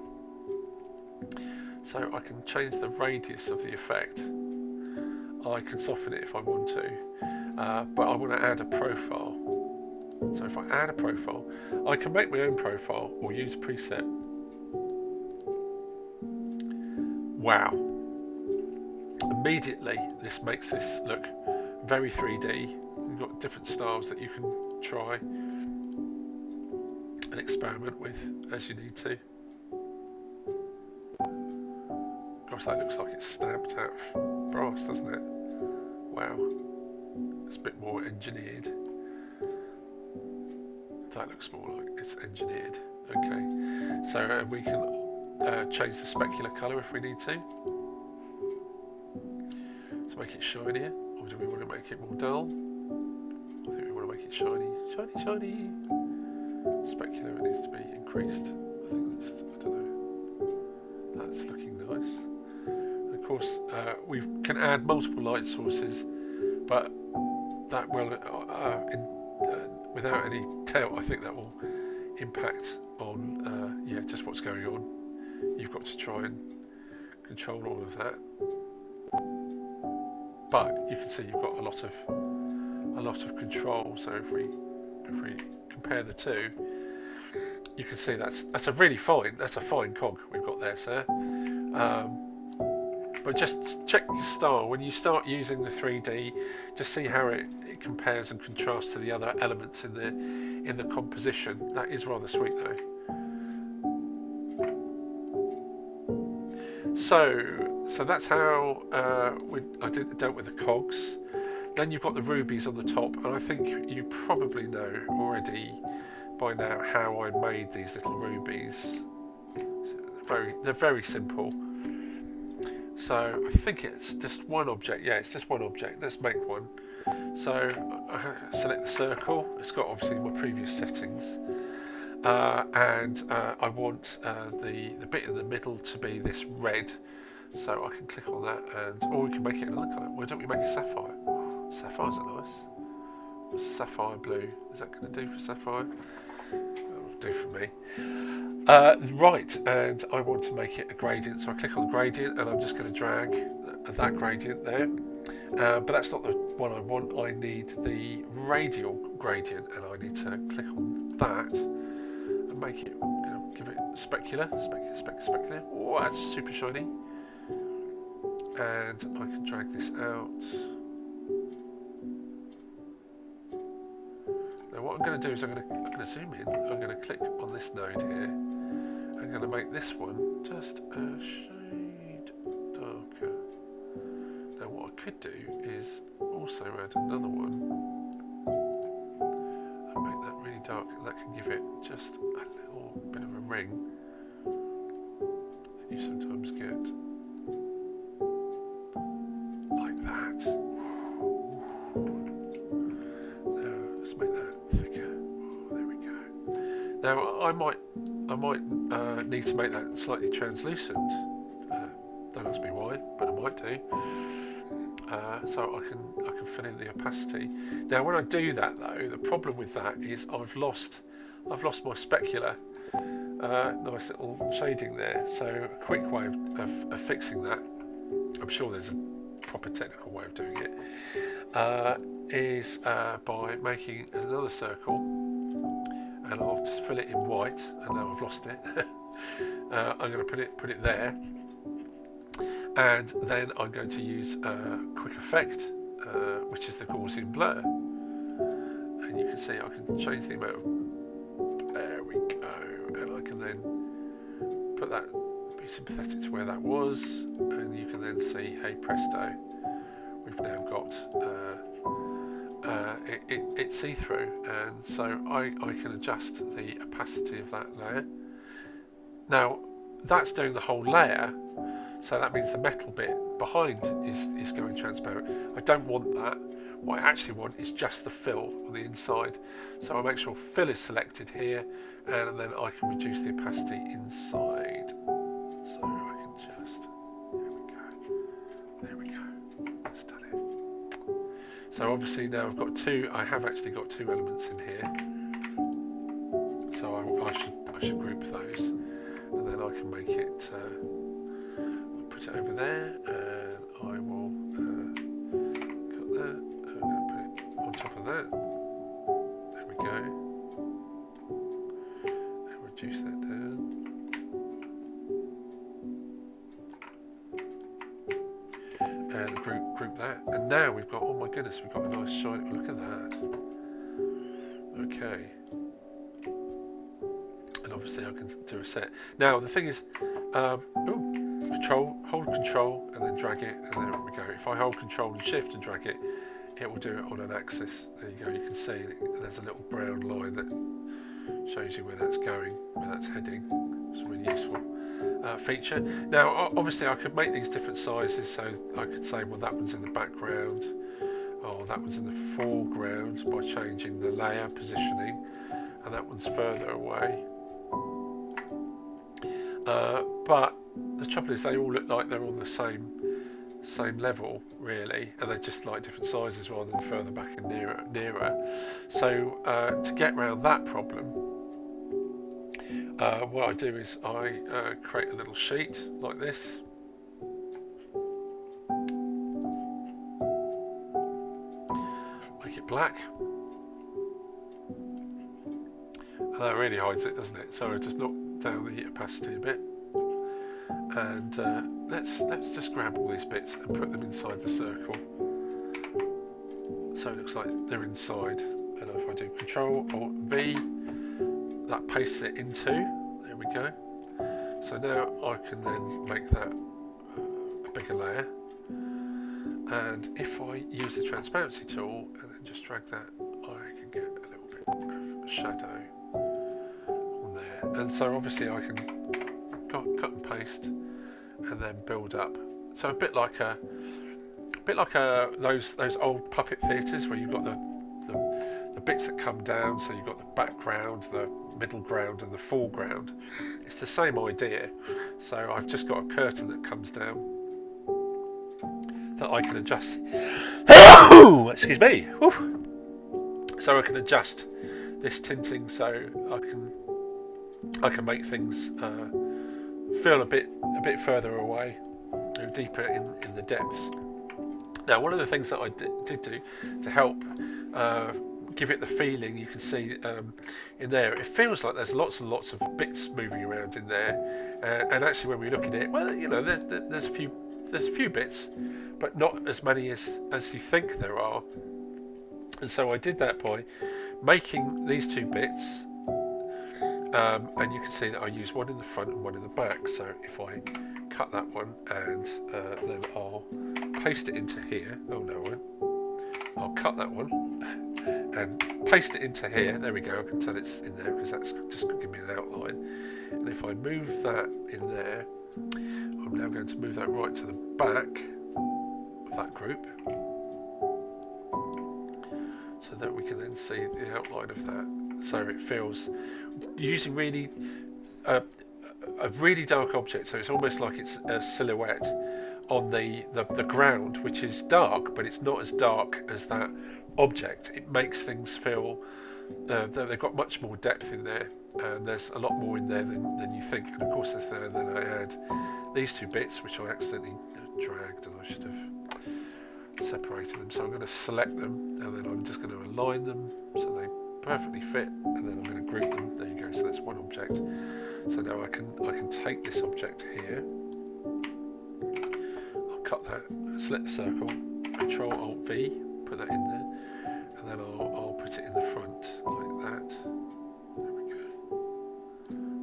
A: So I can change the radius of the effect. I can soften it if I want to, but I want to add a profile. So if I add a profile, I can make my own profile or use a preset. Wow. Immediately this makes this look very 3D. You've got different styles that you can try and experiment with as you need to. Gosh, that looks like it's stamped out of brass, doesn't it? Wow. It's a bit more engineered. That looks more like it's engineered. Okay. So we can change the specular colour if we need to make it shinier, or do we want to make it more dull? I think we want to make it shiny. Specular needs to be increased. I don't know. That's looking nice. And of course, we can add multiple light sources, but that will, without any doubt, I think that will impact on just what's going on. You've got to try and control all of that, but you can see you've got a lot of control. So if we compare the two, you can see that's a fine cog we've got there, sir. But just check your style when you start using the 3D. Just see how it compares and contrasts to the other elements in the composition. That is rather sweet though. So that's how I dealt with the cogs. Then you've got the rubies on the top, and I think you probably know already by now how I made these little rubies. They're very simple. So I think it's just one object. Yeah, it's just one object. Let's make one. So I select the circle. It's got obviously my previous settings. And I want the bit in the middle to be this red, so I can click on that, or we can make it another colour. Why don't we make a sapphire? Sapphires are nice. What's a sapphire blue? Is that going to do for sapphire? That'll do for me. Right, and I want to make it a gradient, so I click on gradient, and I'm just going to drag that gradient there. But that's not the one I want. I need the radial gradient, and I need to click on that. Make it, give it specular. Oh, that's super shiny. And I can drag this out. Now what I'm going to do is I'm going to zoom in. I'm going to click on this node here. I'm going to make this one just a shade darker. Now what I could do is also add another one. Make that really dark, and that can give it just a little bit of a ring that you sometimes get like that. Now let's make that thicker. Oh, there we go. Now Now I might need to make that slightly translucent. Don't ask me why, but I might do. So I can fill in the opacity. Now when I do that though, the problem with that is I've lost my specular. Nice little shading there. So a quick way of fixing that, I'm sure there's a proper technical way of doing it, is by making another circle, and I'll just fill it in white. And now I've lost it. I'm going to put it there, and then I'm going to use quick effect, which is the Gaussian blur, and you can see I can change the amount of, there we go, and I can then put that, be sympathetic to where that was, and you can then see, hey presto, we've now got it's see-through, and so I can adjust the opacity of that layer. Now that's doing the whole layer, so that means the metal bit behind is going transparent. I don't want that. What I actually want is just the fill on the inside. So I make sure fill is selected here, and then I can reduce the opacity inside. So I can just, there we go, that's done it. So obviously now I've got I have actually got two elements in here. So I should group those, and then I can make it, I'll put it over there, and I will cut that, I'm going to put it on top of that, there we go, and reduce that down. And group that, and now we've got, oh my goodness, we've got a nice shine, look at that. Okay, and obviously I can do a set. Now the thing is, hold control and then drag it, and there we go. If I hold control and shift and drag it, it will do it on an axis. There you go, you can see there's a little brown line that shows you where that's going, where that's heading. It's a really useful feature. Now obviously I could make these different sizes, so I could say, well, that one's in the background, or that one's in the foreground, by changing the layer positioning, and that one's further away. But the trouble is they all look like they're on the same level really, and they're just like different sizes rather than further back and nearer. So to get around that problem, what I do is I create a little sheet like this, make it black, and that really hides it, doesn't it? So I just knock down the opacity a bit, and let's just grab all these bits and put them inside the circle, so it looks like they're inside. And if I do Control or V, that pastes it into, there we go. So now I can then make that a bigger layer, and if I use the transparency tool and then just drag that, I can get a little bit of shadow on there. And so obviously I can cut and paste and then build up. So a bit like those old puppet theatres where you've got the bits that come down, so you've got the background, the middle ground and the foreground. It's the same idea. So I've just got a curtain that comes down that I can adjust. Excuse me. Whew. So I can adjust this tinting, so I can make things feel a bit further away, deeper in the depths. Now one of the things that I did do to help give it the feeling, you can see in there, it feels like there's lots and lots of bits moving around in there, and actually when we look at it, well, you know, there's a few bits, but not as many as you think there are. And so I did that by making these two bits, and you can see that I use one in the front and one in the back. So if I cut that one and then I'll paste it into here, oh no, I won't. I'll cut that one and paste it into here, there we go, I can tell it's in there because that's just going to give me an outline. And if I move that in there, I'm now going to move that right to the back of that group, so that we can then see the outline of that. so it feels using really a really dark object, so it's almost like it's a silhouette on the ground, which is dark, but it's not as dark as that object. It makes things feel they've got much more depth in there, and there's a lot more in there than you think. And of course, then I had these two bits, which I accidentally dragged, and I should have separated them. So I'm going to select them, and then I'm just going to align them so they perfectly fit, and then I'm going to group them. There you go. So that's one object. So now I can take this object here. I'll cut that, select the circle, Control Alt V, put that in there, and then I'll put it in the front like that. There we go.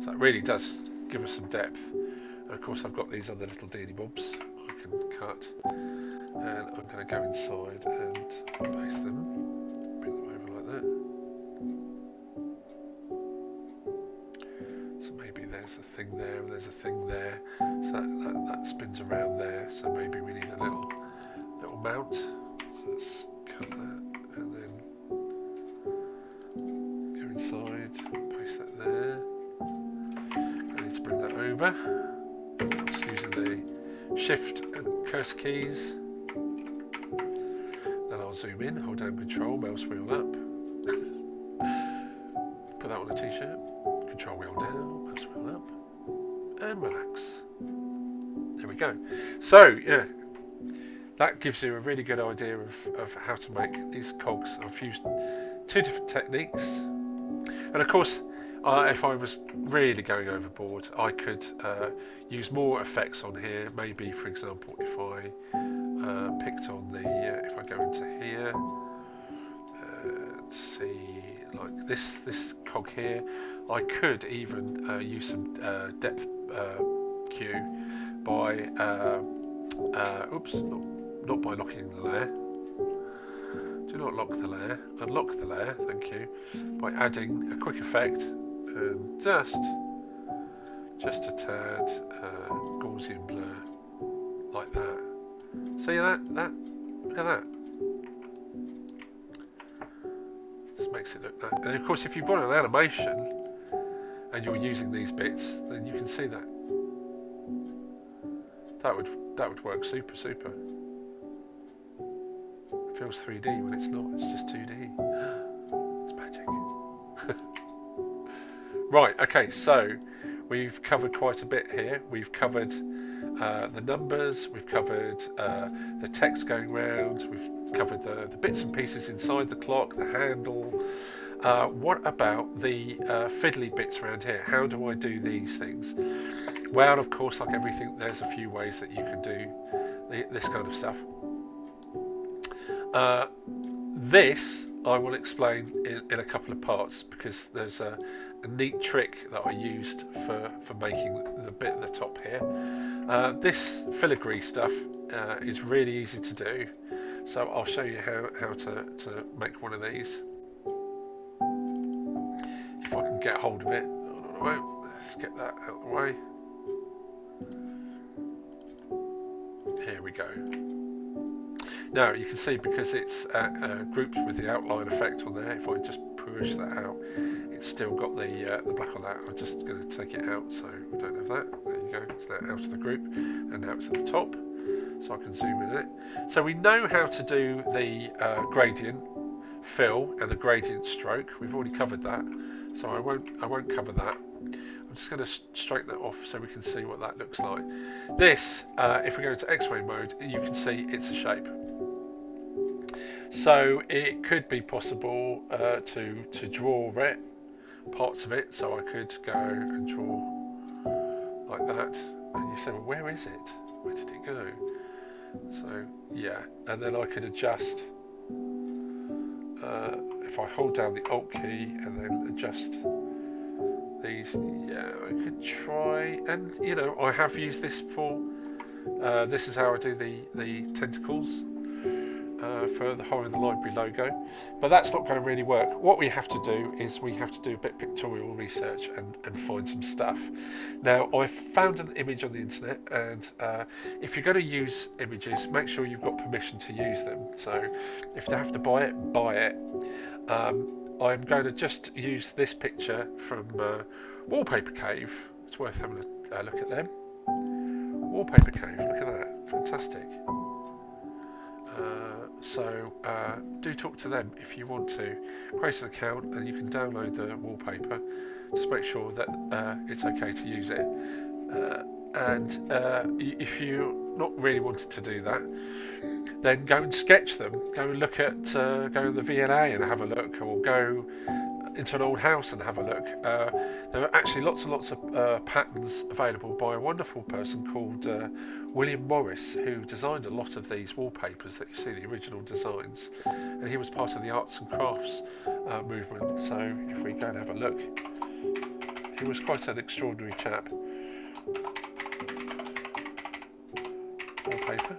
A: So it really does give us some depth. And of course I've got these other little deedy bobs I can cut, and I'm going to go inside and paste them, bring them over like that. So maybe there's a thing there and there's a thing there, so that spins around there, so maybe we need a little mount. So let's cut that and then go inside, paste that there. I need to bring that over, just using the Shift and cursor keys. Then I'll zoom in, hold down Control, mouse wheel up, put that on a t-shirt, Control wheel down, mouse wheel up, and relax. There we go. So yeah, that gives you a really good idea of how to make these cogs. I've used two different techniques, and of course if I was really going overboard, I could use more effects on here. Maybe, for example, if I picked on the if I go into here, see, like this cog here, I could even use some depth cue by oops, not by locking the layer. Do not lock the layer. Unlock the layer, thank you, by adding a quick effect and just a tad Gaussian blur like that. See that? Look at that. Just makes it look that. And of course, if you've got an animation and you're using these bits, then you can see that. That would work super. It feels 3D when it's not. It's just 2D. It's magic. Right. Okay. So we've covered quite a bit here. We've covered the numbers. We've covered the text going round. We've covered the bits and pieces inside the clock, the handle. What about the fiddly bits around here? How do I do these things? Well, of course, like everything, there's a few ways that you can do this kind of stuff. This I will explain in a couple of parts, because there's a neat trick that I used for making the bit at the top here. This filigree stuff is really easy to do, so I'll show you how to make one of these. If I can get hold of it. Let's get that out of the way. Here we go. Now you can see, because it's grouped with the outline effect on there, if I just push that out, it's still got the black on that. I'm just going to take it out so we don't have that. There you go, it's now out of the group, and now it's at the top, so I can zoom in on it. So we know how to do the gradient fill and the gradient stroke. We've already covered that, so I won't cover that. I'm just going to straighten that off so we can see what that looks like. This, if we go into X-ray mode, you can see it's a shape. So it could be possible to draw it, parts of it. So I could go and draw like that. And you say, well, where is it? Where did it go? So yeah, and then I could adjust. If I hold down the Alt key and then adjust these, yeah, I could try, and you know, I have used this before. This is how I do the tentacles for the Horror in the Library logo, but that's not going to really work. What we have to do is we have to do a bit of pictorial research and find some stuff. Now, I've found an image on the internet, and if you're going to use images, make sure you've got permission to use them. So if you have to buy it, buy it. I'm going to just use this picture from Wallpaper Cave. It's worth having a look at them. Wallpaper Cave, look at that, fantastic. So do talk to them if you want to. Create an account and you can download the wallpaper. Just make sure that it's okay to use it. And if you're not really wanting to do that, then go and sketch them. Go and look at, go to the V&A and have a look, or go into an old house and have a look. There are actually lots and lots of patterns available by a wonderful person called William Morris, who designed a lot of these wallpapers that you see, the original designs, and he was part of the arts and crafts movement. So if we go and have a look, he was quite an extraordinary chap. Wallpaper.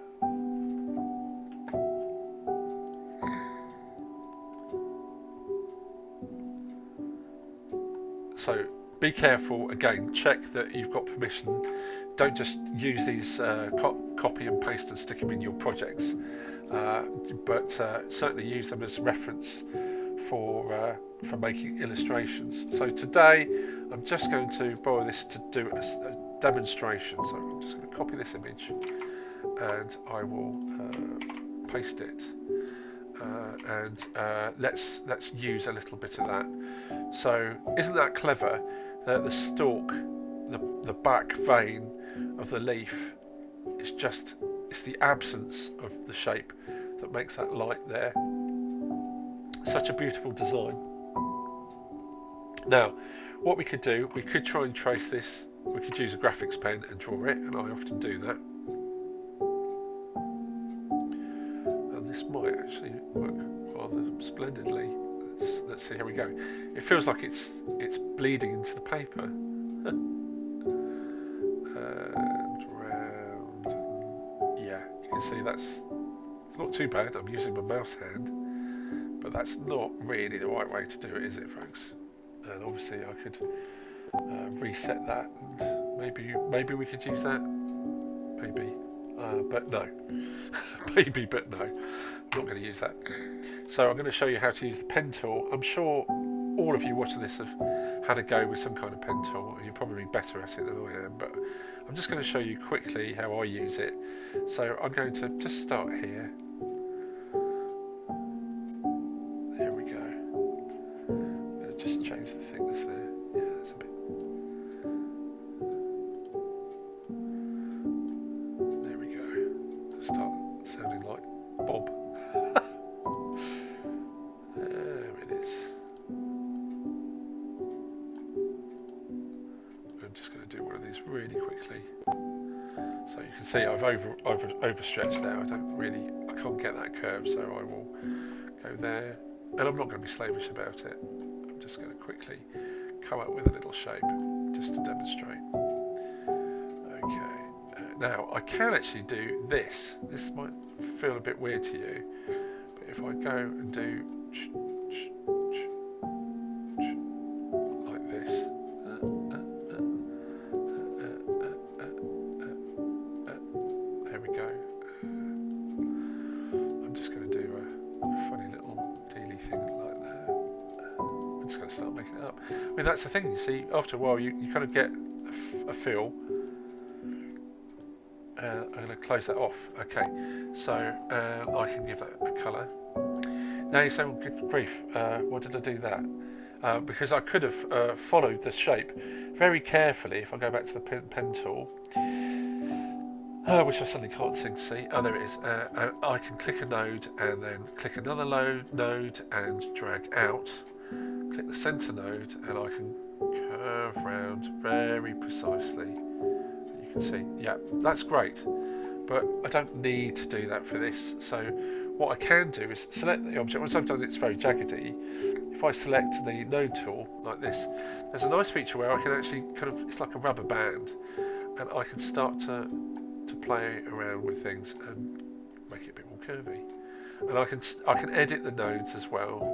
A: So be careful, again, check that you've got permission. Don't just use these copy and paste and stick them in your projects, but certainly use them as reference for making illustrations. So today I'm just going to borrow this to do a demonstration. So I'm just going to copy this image and I will paste it. And let's use a little bit of that. So isn't that clever that the stalk, the back vein of the leaf is just, it's the absence of the shape that makes that light there. Such a beautiful design. Now what we could do, we could try and trace this. We could use a graphics pen and draw it, and I often do that. This might actually work rather splendidly. Let's see, here we go. It feels like it's bleeding into the paper. And round. Yeah, you can see it's not too bad. I'm using my mouse hand, but that's not really the right way to do it, is it, folks? And obviously I could reset that, and maybe we could use that. Maybe. But no. Maybe, but no. I'm not going to use that. So I'm going to show you how to use the pen tool. I'm sure all of you watching this have had a go with some kind of pen tool. You're probably better at it than I am, but I'm just going to show you quickly how I use it. So I'm going to just start here. There we go. I'm going to just change the thickness there. Yeah, that's a bit. Start sounding like Bob. There it is. I'm just going to do one of these really quickly. So you can see I've overstretched there. I can't get that curve, so I will go there. And I'm not going to be slavish about it. I'm just going to quickly come up with a little shape just to demonstrate. Okay. Now I can actually do this. This might feel a bit weird to you, but if I go and do like this, there we go. I'm just going to do a funny little dealy thing like that. I'm just going to start making it up. I mean, that's the thing, you see, after a while you kind of get a feel. I'm going to close that off. Okay, so I can give that a colour. Now you say, well, good grief, why did I do that? Because I could have followed the shape very carefully. If I go back to the pen tool, which I suddenly can't seem to see. Oh, there it is. And I can click a node and then click another node and drag out. Click the centre node and I can curve round very precisely. You can see, yeah, that's great, but I don't need to do that for this. So what I can do is select the object. Once I've done it, it's very jaggedy. If I select the node tool like this, there's a nice feature where I can actually it's like a rubber band, and I can start to play around with things and make it a bit more curvy. And I can edit the nodes as well.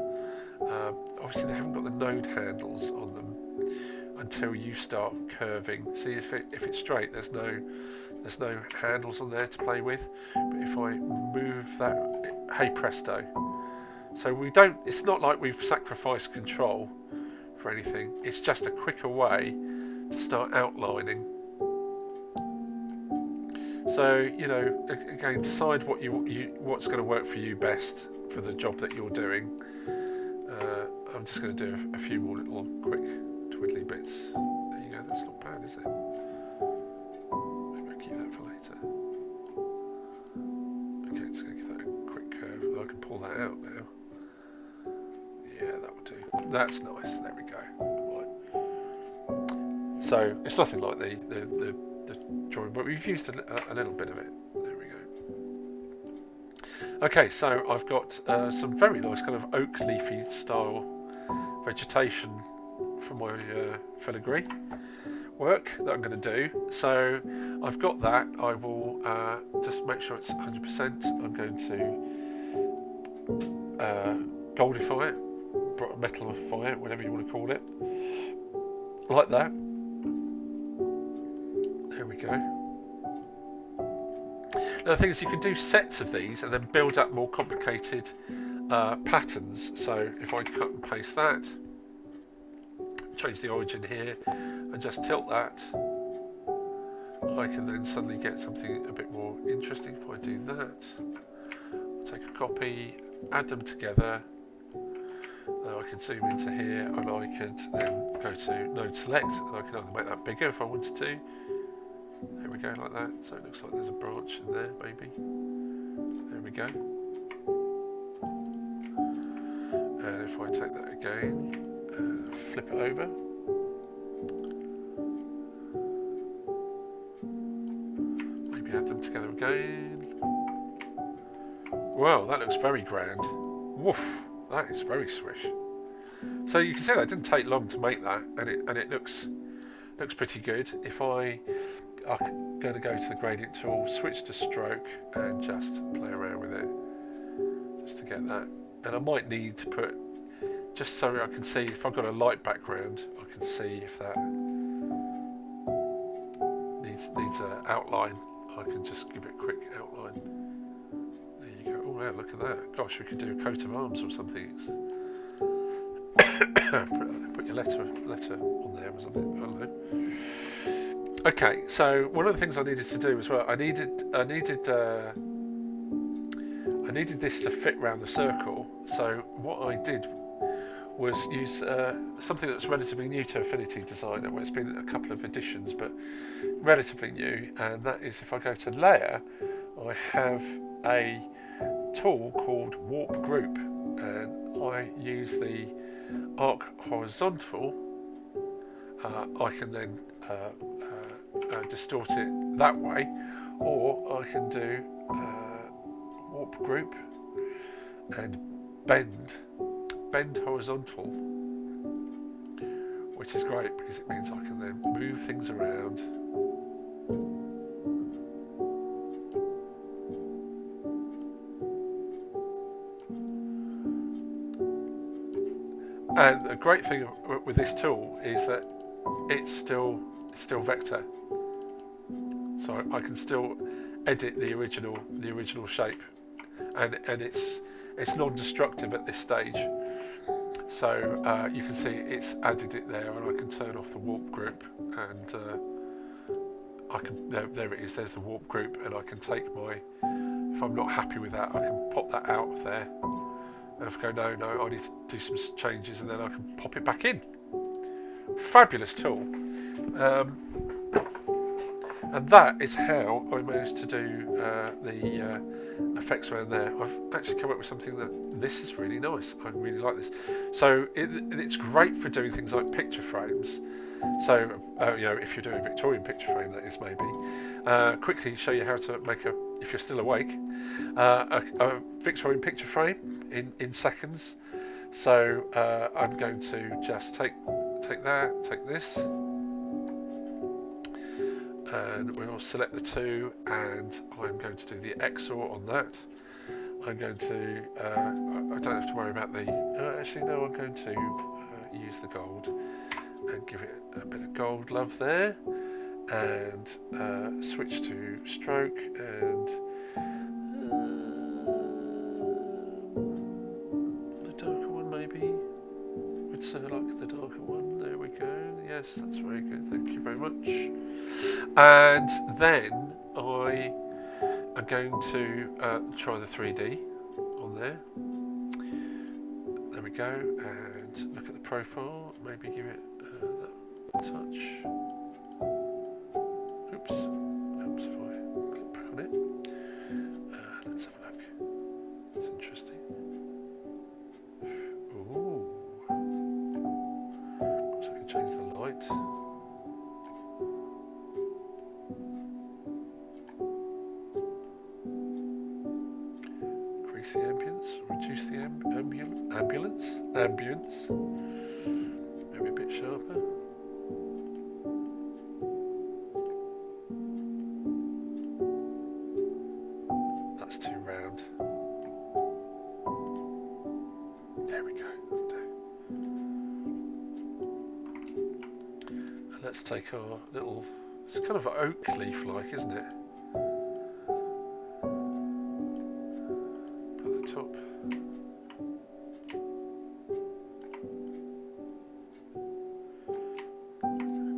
A: Obviously they haven't got the node handles on them until you start curving. See, if it's straight, there's no handles on there to play with. But if I move that, hey presto, So we don't. It's not like we've sacrificed control for anything. It's just a quicker way to start outlining. So again, decide what's going to work for you best for the job that you're doing. I'm just going to do a few more little quick twiddly bits. There you go. That's not bad, is it? Maybe I'll keep that for later. Okay, I'm just going to give that a quick curve. I can pull that out now. Yeah, that will do. That's nice. There we go. Right. So it's nothing like the drawing, but we've used a little bit of it. There we go. Okay, so I've got some very nice kind of oak leafy style vegetation for my filigree work that I'm going to do. So I've got that. I will just make sure it's 100%. I'm going to goldify it, metalify it, whatever you want to call it, like that. There we go. Now the thing is, you can do sets of these and then build up more complicated patterns. So if I cut and paste that, change the origin here, and just tilt that, I can then suddenly get something a bit more interesting. If I do that, take a copy, add them together. Now I can zoom into here, and I could then go to node select, and I can either make that bigger if I wanted to. There we go, like that. So it looks like there's a branch in there, maybe. There we go. And if I take that again, flip it over. Maybe add them together again. Wow, that looks very grand. Woof, that is very swish. So you can see that it didn't take long to make that, and it looks pretty good. If I'm going to go to the gradient tool, switch to stroke, and just play around with it, just to get that. And I might need to put, just so I can see, if I've got a light background, I can see if that needs an outline. I can just give it a quick outline. There you go. Oh, yeah, look at that. Gosh, we could do a coat of arms or something. Put your letter on there or something. I don't know. Okay, so one of the things I needed to do as well, I needed this to fit round the circle. So what I did was use something that's relatively new to Affinity Designer. Well, it's been a couple of editions, but relatively new. And that is, if I go to Layer, I have a tool called Warp Group, and I use the arc horizontal. I can then distort it that way, or I can do Warp Group and bend horizontal, which is great because it means I can then move things around. And the great thing with this tool is that it's still vector, so I can still edit the original shape, and it's non-destructive at this stage. So you can see it's added it there, and I can turn off the warp group, and I can there it is. There's the warp group, and I can take if I'm not happy with that, I can pop that out of there. And if I go no, I need to do some changes, and then I can pop it back in. Fabulous tool. And that is how I managed to do the effects around there. I've actually come up with something that this is really nice. I really like this. So it's great for doing things like picture frames. So if you're doing a Victorian picture frame, that is maybe. Quickly show you how to make if you're still awake, a Victorian picture frame in seconds. So I'm going to just take this, and we'll select the two, and I'm going to do the XOR on that. I'm going to, I don't have to worry about actually no, I'm going to use the gold and give it a bit of gold love there, and switch to stroke, and like the darker one. There we go. Yes, that's very good. Thank you very much. And then I am going to try the 3D on there. There we go. And look at the profile. Maybe give it that touch. Oops. Oops. If I click back on it. Let's have a look. It's interesting. Ooh. Of course, I can change the light. Increase the ambience, reduce the ambience. Maybe a bit sharper. That's too round. There we go. And let's take our little, it's kind of an oak leaf like, isn't it? Put the top.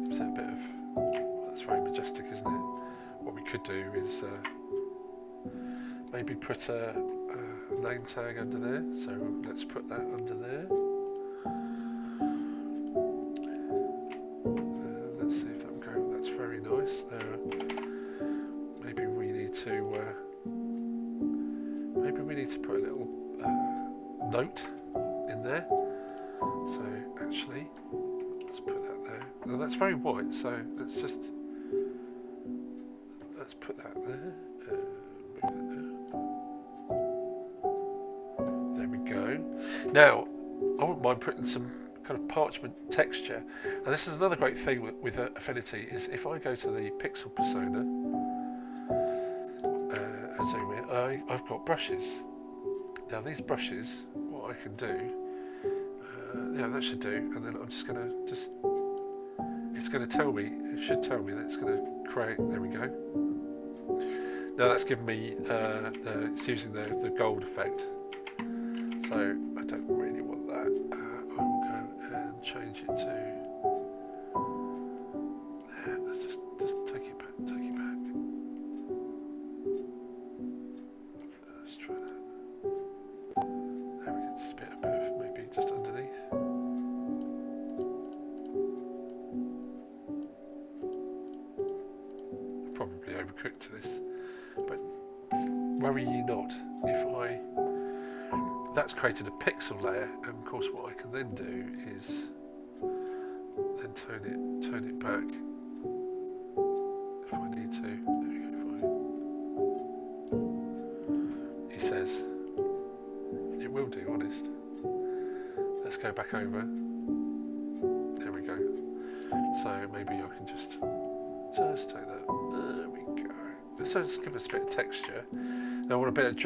A: Gives it a bit of, well, that's very majestic, isn't it? What we could do is maybe put a name tag under there, so let's put that under there. Let's see if that will go. That's very nice. Maybe we need to put a little note in there. So actually, let's put that there. Now that's very white, so let's put that there. There we go. Now, I wouldn't mind putting some kind of parchment texture. And this is another great thing with Affinity, is if I go to the pixel persona and zoom in, I've got brushes. Now these brushes, what I can do, yeah, that should do, and then I'm just going to it's going to tell me, it should tell me that it's going to create, there we go. Now that's given me, it's using the gold effect. So I don't really want that. I will go and change it to there. Let's just take it back. Let's try that. There we go. Just a bit of maybe just underneath. I've probably overcooked this, but worry ye not if that's created a pixel layer, and of course what I can then do is then turn it back if I need to. There we go. He says it will do, honest. Let's go back over. There we go. So maybe I can just take that. There we go. So just give us a bit of texture. Now I want a bit of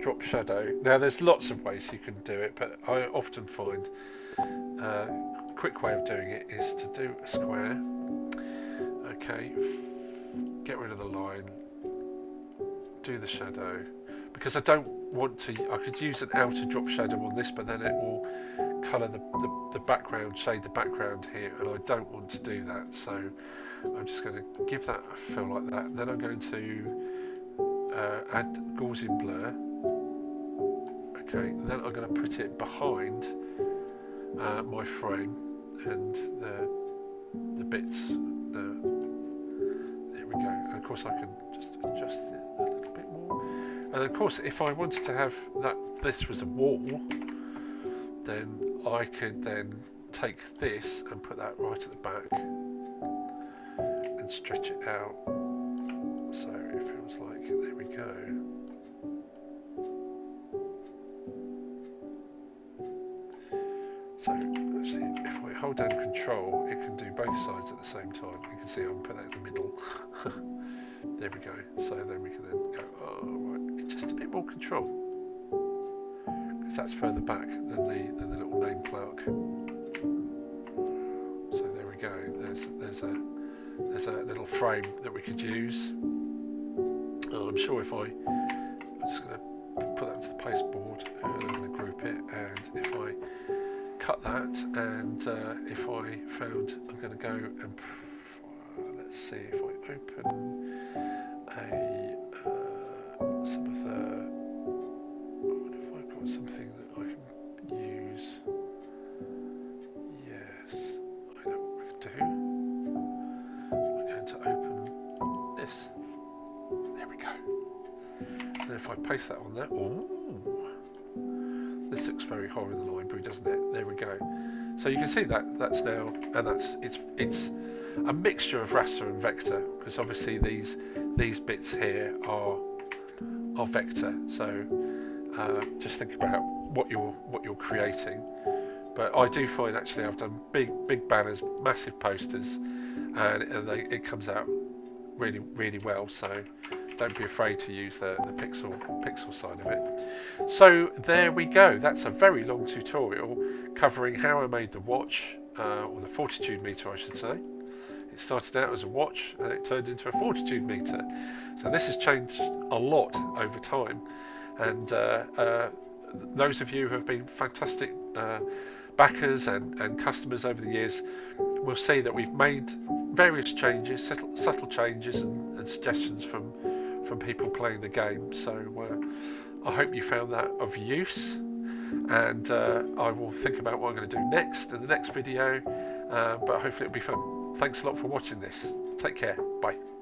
A: drop shadow. Now there's lots of ways you can do it, but I often find a quick way of doing it is to do a square. Okay, get rid of the line, do the shadow, because I don't want to, I could use an outer drop shadow on this, but then it will colour the background, shade the background here, and I don't want to do that, so I'm just going to give that a fill like that. Then I'm going to add Gaussian blur. Okay, and then I'm going to put it behind my frame and the bits. There we go. And of course I can just adjust it a little bit more. And of course, if I wanted to have this was a wall, then I could then take this and put that right at the back and stretch it out. So it feels like, there we go. So actually, if I hold down Control, it can do both sides at the same time. You can see I can put that in the middle. There we go. So then we can then go, oh right, it's just a bit more control, because that's further back than the little name clock. So there we go. There's a little frame that we could use. I'm sure if I'm just going to put that into the pasteboard and I'm going to group it, and if I cut that, and if I found, I'm going to go and let's see if I open some of the. What if I've got something that I can use? Yes, I know what we could do. I'm going to open this. There we go. And if I paste that on there, ooh, this looks very horror in the library, doesn't it? There we go. So you can see that's now, and it's a mixture of raster and vector, because obviously these bits here are vector. So just think about what you're creating. But I do find actually I've done big banners, massive posters, and it comes out really really well. So don't be afraid to use the pixel side of it. So there we go. That's a very long tutorial covering how I made the watch, or the Fortitude meter I should say. It started out as a watch and it turned into a Fortitude meter. So this has changed a lot over time, and those of you who have been fantastic backers and customers over the years will see that we've made various changes, subtle changes and suggestions from people playing the game. So I hope you found that of use, and I will think about what I'm going to do next in the next video, but hopefully it'll be fun. Thanks a lot for watching this. Take care. Bye.